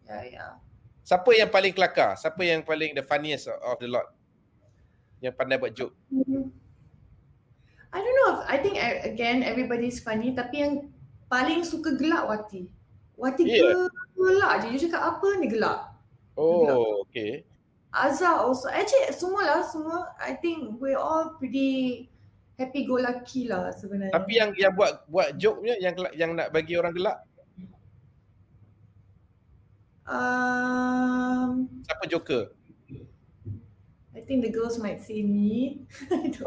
Yeah. Siapa yang paling kelakar? Siapa yang paling the funniest of the lot? Yang pandai buat joke? I don't know. I think again everybody's funny, tapi yang paling suka gelak Wati. Gelak je. Dia cakap apa ni gelak. Okay. Azhar also. Actually semua. I think we're all pretty happy go lucky lah sebenarnya. Tapi yang buat joke punya yang nak bagi orang gelak. Siapa joker? I think the girls might say me.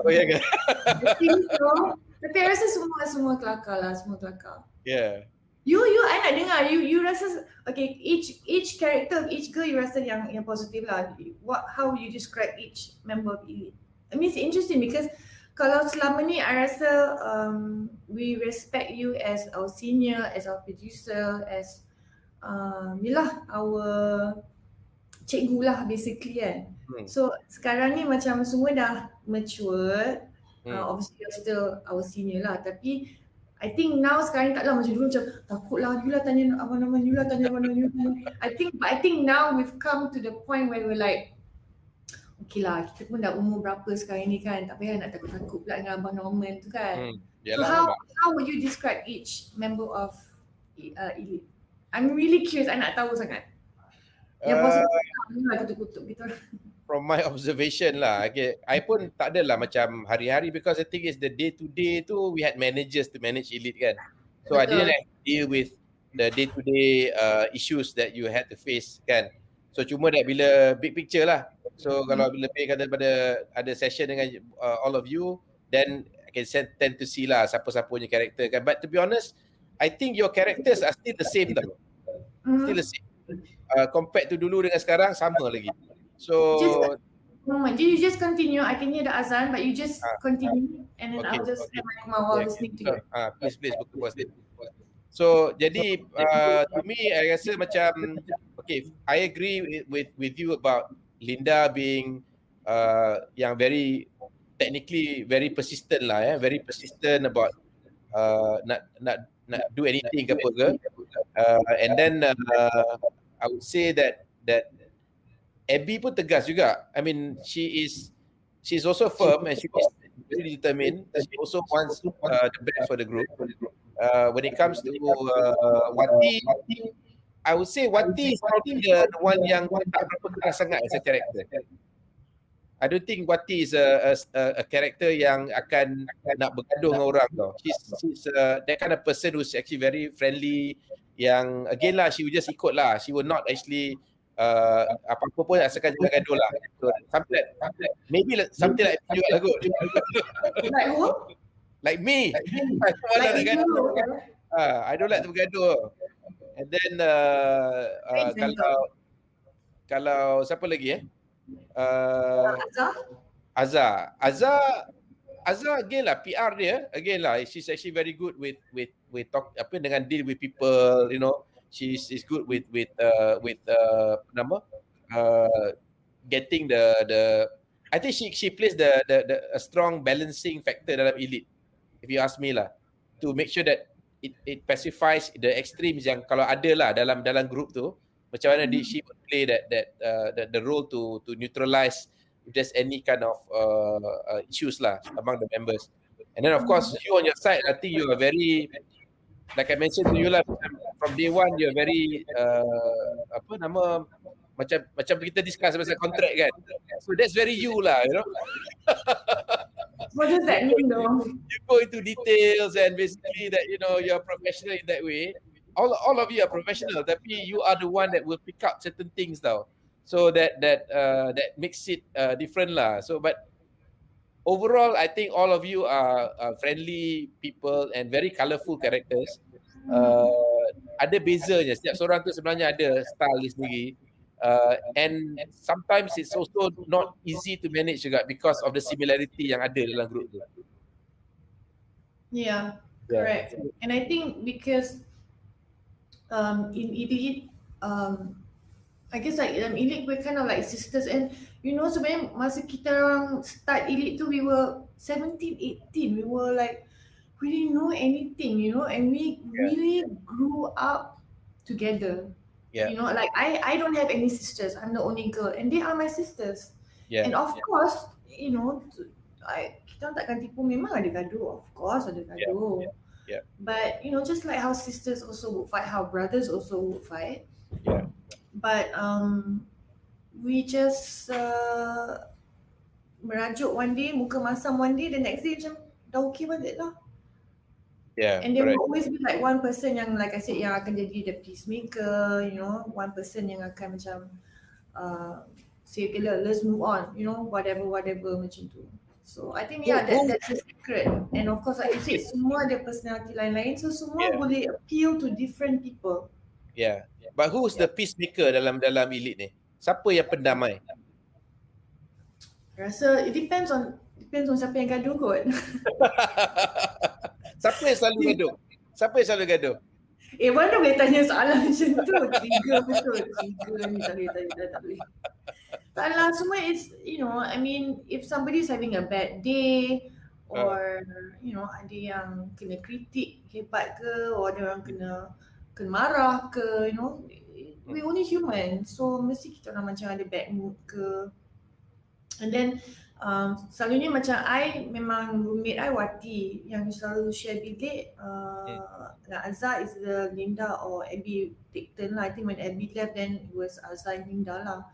Ya ke? I think so. Tapi I rasa semua kelakar lah, semua kelakar. Yeah. You I nak dengar you rasa okay, each character of each girl you rasa yang positif lah. How you describe each member of elite? I mean it's interesting because kalau selama ni I rasa we respect you as our senior, as our producer, as yelah our cikgu lah basically kan. So sekarang ni macam semua dah matured. Obviously you're still our senior lah, tapi I think now sekarang taklah macam dulu macam takutlah you lah tanya abang-abang you lah tanya abang-abang you. I think now we've come to the point where we're like, okay lah, kita pun dah umur berapa sekarang ni kan, tak payah nak takut-takut pula dengan Abang Norman tu kan. So how would you describe each member of Elite? I'm really curious, I nak tahu sangat. Yang positif lah kutuk-kutuk gitu. From my observation lah, okay, I pun tak adalah macam hari-hari, because the thing is the day to day tu we had managers to manage Elite kan. So I didn't have to deal with the day to day issues that you had to face kan. So cuma that bila big picture lah. So kalau lebih kata pada ada session dengan all of you, then I can tend to see lah siapa-siapa punya karakter kan. But to be honest, I think your characters are still the same tau. Still the same. Compared to dulu dengan sekarang, sama lagi. So you just continue. I can hear the azan, but you just continue, and then I'll just have my kumawal listening to you. Please buka puas. So jadi to me I rasa macam okay, I agree with you about Linda being yang very technically very persistent lah, very persistent about nak do anything ke apa ke. And then I would say that Abby pun tegas juga. I mean she's also firm and she is very determined. She also wants the best for the group. When it comes to Wati, I would say Wati is probably the one yang tak berapa keras sangat as a character. I don't think Wati is a character yang akan nak bergaduh dengan orang tau. She's that kind of person who's actually very friendly, yang again lah she will just ikut lah. She will not actually apa-apa pun asalkan jangan gaduh lah. So, maybe something like you lah kot. Like who? Like me. I don't like to bergaduh. And then kalau siapa lagi Azhar again lah, PR dia again lah, she's actually very good with talk apa dengan deal with people, you know. She's good with getting the I think she plays the a strong balancing factor dalam Elite, if you ask me lah, to make sure that it pacifies the extremes yang kalau ada lah dalam group tu, macam mana she would play the role to neutralize if there's any kind of issues lah among the members. And then of course you on your side, I think you are very, like I mentioned to you lah, from day one you're very macam kita discuss pasal kontrak kan. So that's very you lah, you know. What does that mean though? You go into details and basically that, you know, you're professional in that way. All of you are professional, tapi you are the one that will pick up certain things tau. So that makes it different lah. So but overall I think all of you are friendly people and very colourful characters. Ada bezanya, setiap seorang tu sebenarnya ada style dia sendiri. And sometimes it's also not easy to manage juga because of the similarity yang ada dalam group tu. Yeah, correct. And I think because in Elite, I guess like in Elite we're kind of like sisters, and you know sebenarnya masa kita orang start Elite tu we were 17, 18, we were like we didn't know anything, you know, and we really grew up together. You know, like I don't have any sisters, I'm the only girl, and they are my sisters. And of course, you know, kita takkan tipu, memang ada gaduh, of course ada gaduh. But you know, just like how sisters also would fight, how brothers also would fight. But we just merajuk one day, muka masam one day, the next day macam dah okay balik lah. And there will always be like one person yang, like I said, yang akan jadi the peacemaker, you know, one person yang akan macam say, okay, let's move on, you know, whatever macam tu. So I think that's the secret. And of course, like you said, semua ada personality lain-lain, so semua boleh appeal to different people. But who's the peacemaker dalam Elite ni? Siapa yang pendamai? Rasa it depends on Depends on siapa yang gaduh kot. Siapa yang selalu gaduh? Siapa yang selalu gaduh? Mana boleh tanya soalan macam tu? Trigger betul. Trigger ni tak boleh. Tak lah, semua is, I mean, if somebody is having a bad day or, ada yang kena kritik hebat ke, or ada orang kena marah ke, we only human. So, mesti kita orang macam ada bad mood ke. And then, selalunya macam memang roommate I Wati yang selalu share bilik. Azhar is the Linda or Abby take turn lah. I think when Abby left, then it was Azhar and Linda lah.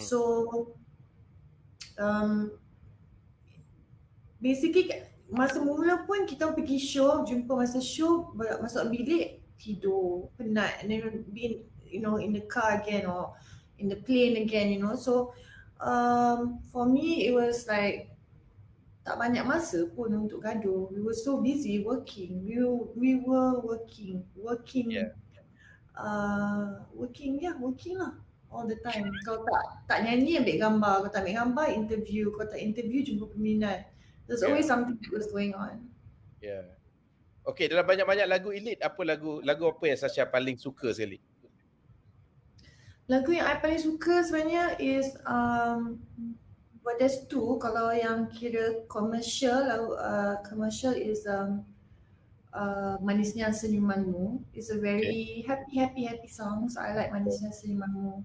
So basically masa mula pun kita pergi show, jumpa masa show, masuk bilik tidur, penat, and then being in the car again or in the plane again, So for me it was like tak banyak masa pun untuk gaduh. We were so busy working. We were working. Yeah. Working lah all the time. Kalau tak nyanyi, ambil gambar. Kalau tak ambil gambar, interview. Kalau tak interview, jumpa peminat. There's always something that was going on. Yeah. Okay, dalam banyak-banyak lagu Elite, apa lagu apa yang Sasha paling suka sekali? Lagu yang I paling suka sebenarnya is but there's two. Kalau yang kira commercial, commercial is Manisnya Senyumanmu. It's a very happy song. So I like Manisnya Senyumanmu.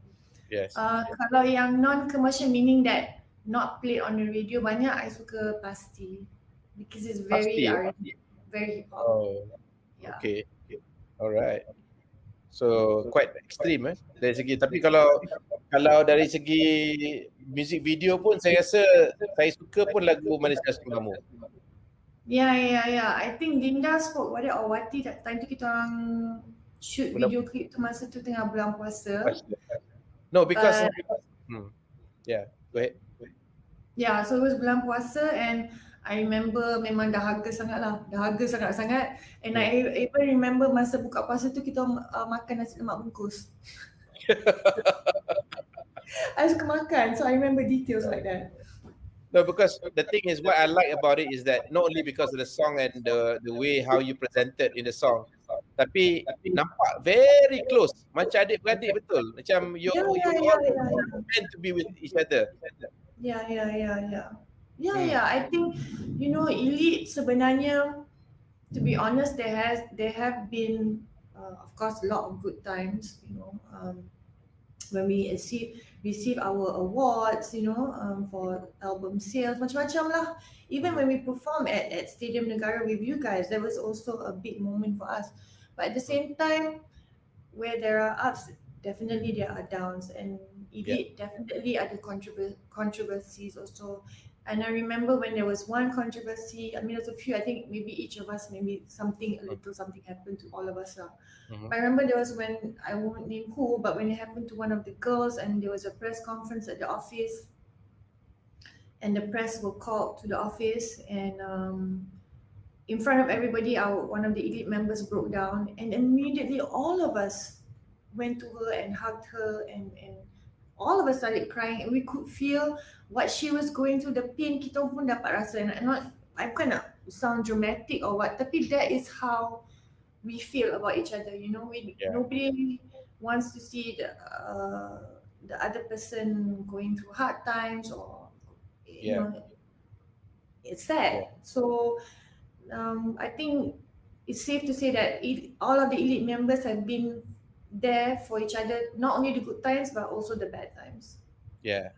Yes. Kalau yang non-commercial, meaning that not played on the radio, banyak I suka Pasti. Because it's very R&B, very hip hop. Oh, yeah. Okay. Alright. So quite extreme dari segi, tapi kalau dari segi music video pun saya rasa saya suka pun lagu Manisnya Senyumanmu. Yeah. I think Linda spoke about it, or Wati, that time tu kita orang shoot video clip tu masa tu tengah bulan puasa. No, because yeah, go ahead. Yeah, so it was bulan puasa and I remember memang dah harga sangat. And I even remember masa buka puasa tu kita makan nasi lemak bungkus. I suka makan, so I remember details like that. No, because the thing is, what I like about it is that not only because of the song and the way how you presented in the song, tapi nampak very close, macam adik-beradik betul. Macam you all meant to be with each other. Yeah. I think Elite sebenarnya, to be honest, there have been of course a lot of good times, when we receive our awards, for album sales, macam-macam lah. Even when we perform at Stadium Negara with you guys, there was also a big moment for us. But at the same time, where there are ups, definitely there are downs, and Elite definitely ada controversies also. And I remember when there was one controversy, I mean there's a few, I think maybe each of us, maybe something happened to all of us lah. But I remember there was when, I won't name who, but when it happened to one of the girls and there was a press conference at the office and the press were called to the office, and in front of everybody, one of the Elite members broke down, and immediately all of us went to her and hugged her, and all of us started crying, and we could feel what she was going through, the pain kita pun dapat rasa. And I'm kind of sound dramatic or what, tapi that is how we feel about each other, nobody wants to see the other person going through hard times, or it's sad. So I think it's safe to say that all of the Elite members have been there for each other, not only the good times but also the bad times. Yeah.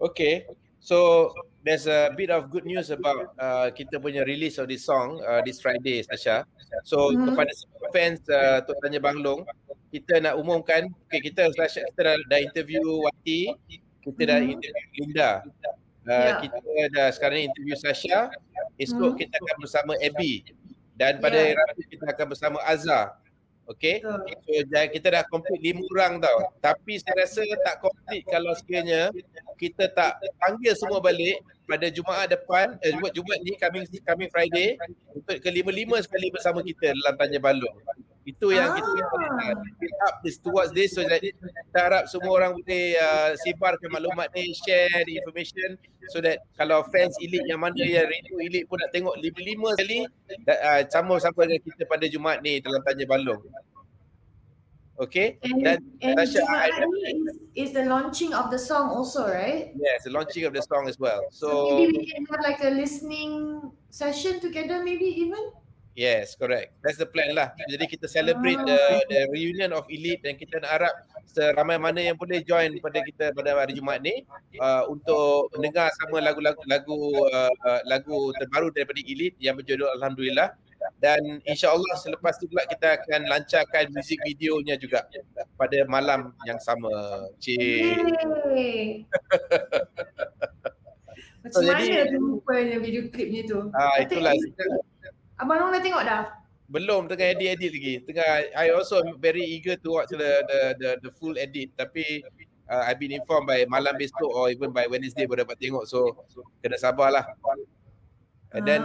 Okay, so there's a bit of good news about kita punya release of this song this Friday, Sasha. So kepada fans Tok Tanya Bang Long, kita nak umumkan, kita dah interview Wati, kita dah interview Linda, kita dah sekarang ni interview Sasha. Esok kita akan bersama Abby, dan pada Rabu kita akan bersama Azhar. Okay, so kita dah complete 5 orang tau. Tapi saya rasa tak complete kalau sekiranya kita tak panggil semua balik pada Jumaat depan, Jumaat ni coming Friday, untuk ke-5 sekali bersama kita dalam Tanya Bang Long. Itu yang kita build up this towards this, so that kita harap semua orang boleh sebarkan maklumat ni, share the information, so that kalau fans Elite yang mana yang rindu Elite pun nak tengok 5 kali sama-sama dengan kita pada Jumaat ni dalam Tanya Bang Long. Okay, and Sasha, is the launching of the song also, right? Yes, the launching of the song as well. So maybe we can have like a listening session together, maybe even. Yes, correct. That's the plan lah. Jadi kita celebrate the reunion of Elite, dan kita nak harap seramai mana yang boleh join pada kita pada hari Jumaat ni untuk mendengar sama lagu terbaru daripada Elite yang berjudul Alhamdulillah. Dan insya-Allah selepas tu pula kita akan lancarkan music videonya juga pada malam yang sama. Macam mana tu rupanya video klipnya tu? Itulah. Abang Long dah tengok dah? Belum, tengah edit lagi. I also very eager to watch the full edit, tapi I've been informed by malam besok or even by Wednesday baru dapat tengok, so kena sabarlah. And then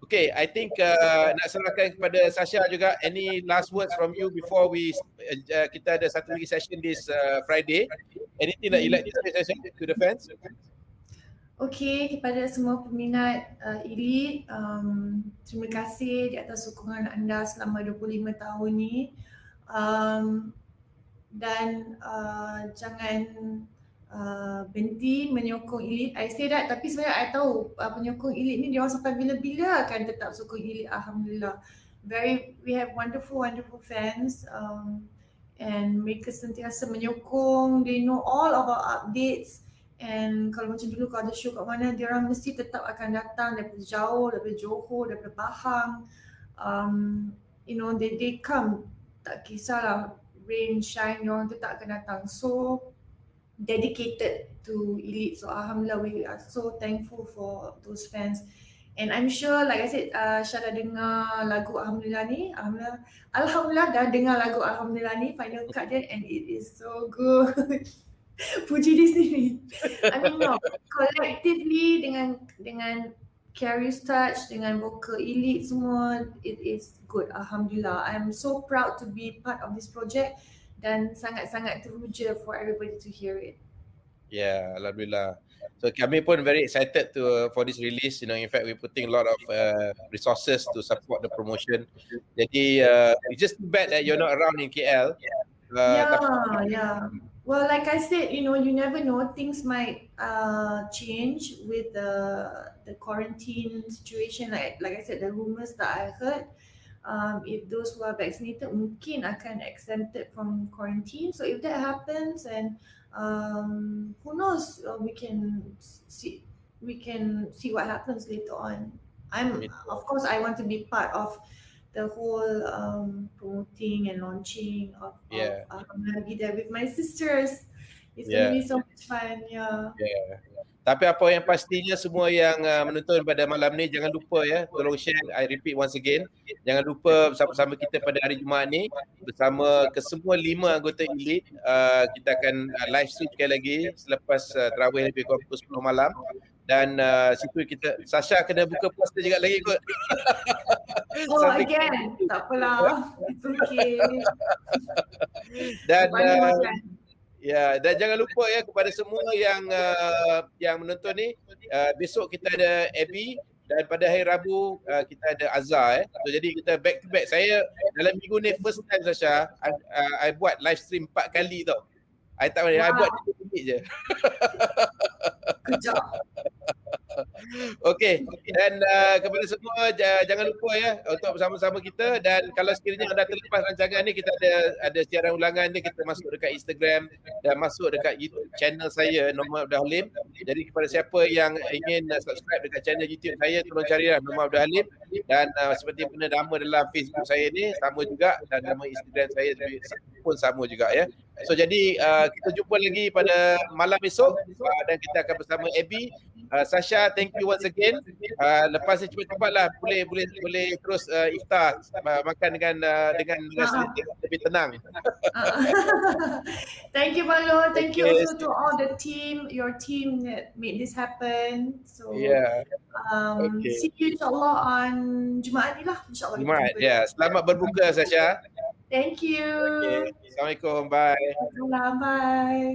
okay, I think nak serahkan kepada Sasha juga. Any last words from you before we kita ada satu lagi session this Friday? Anything that you like to say, Sasha, to the fans? Okay, kepada semua peminat Elite, terima kasih di atas sokongan anda selama 25 tahun ni. Dan jangan berhenti menyokong Elite. I say that, tapi sebenarnya I tahu penyokong Elite ni dia orang sampai bila-bila akan tetap sokong Elite. Alhamdulillah. We have wonderful fans, and mereka sentiasa menyokong. They know all of our updates, and kalau macam dulu kalau ada show kat mana, dia orang mesti tetap akan datang daripada jauh, daripada Johor, daripada Pahang. You know, they come, tak kisahlah rain, shine, dia orang tetap akan datang. So dedicated to Elite. So Alhamdulillah, we are so thankful for those fans. And I'm sure, like I said, Syah dah dengar lagu Alhamdulillah ni. Alhamdulillah dah dengar lagu Alhamdulillah ni, final cut dia, and it is so good. Puji diri sendiri. I mean, no, collectively dengan Carrie's touch, dengan vocal Elite semua, it is good. Alhamdulillah. I'm so proud to be part of this project, dan sangat-sangat teruja for everybody to hear it. Yeah, Alhamdulillah. So kami pun very excited for this release. You know, in fact, we're putting a lot of resources to support the promotion. Jadi it's just too bad that you're not around in KL. Yeah. Well, like I said, you know, you never know. Things might change with the quarantine situation. Like I said, the rumors that I heard, if those who are vaccinated mungkin akan exempted from quarantine. So if that happens, and who knows, we can see what happens later on. Of course, I want to be part of the whole promoting and launching of I'm gonna be there with my sisters. It's gonna be so much fun. Tapi apa yang pastinya, semua yang menonton pada malam ni, jangan lupa tolong share. I repeat once again, jangan lupa bersama-sama kita pada hari Jumaat ni bersama kesemua 5 anggota Elite. Kita akan live stream sekali lagi selepas tarawih lebih kurang pukul 10 malam. Dan situ kita, Sasha kena buka puasa juga lagi kot. Again, tak apalah. It's okay. Dan dan jangan lupa kepada semua yang menonton ni, besok kita ada Abby, dan pada hari Rabu kita ada Azhar. So jadi kita back to back. Saya dalam minggu ni first time, Sasha, I buat live stream 4 kali tau. I tak boleh, I buat 3 minit je. Kejap. Okey, dan kepada semua jangan lupa untuk bersama-sama kita. Dan kalau sekiranya anda terlepas rancangan ni, kita ada siaran ulangan ni, kita masuk dekat Instagram dan masuk dekat YouTube channel saya, Norman Abdul Halim. Jadi kepada siapa yang ingin subscribe dekat channel YouTube saya, tolong carilah Norman Abdul Halim. Dan seperti mana nama dalam Facebook saya ni sama juga, dan nama Instagram saya pun sama juga So jadi kita jumpa lagi pada malam esok dan kita akan bersama Abby. Sasha, thank you once again. Lepas ni cepat-cepatlah boleh terus iftar makan dengan lebih tenang. Thank you Bang Long. Thank you also to all the team, your team that made this happen. So see you insyaAllah on Jumaat ni lah. InsyaAllah. Jumaat, ya. Selamat berbuka Sasha. Thank you. Okay. Assalamualaikum. Bye. Bye.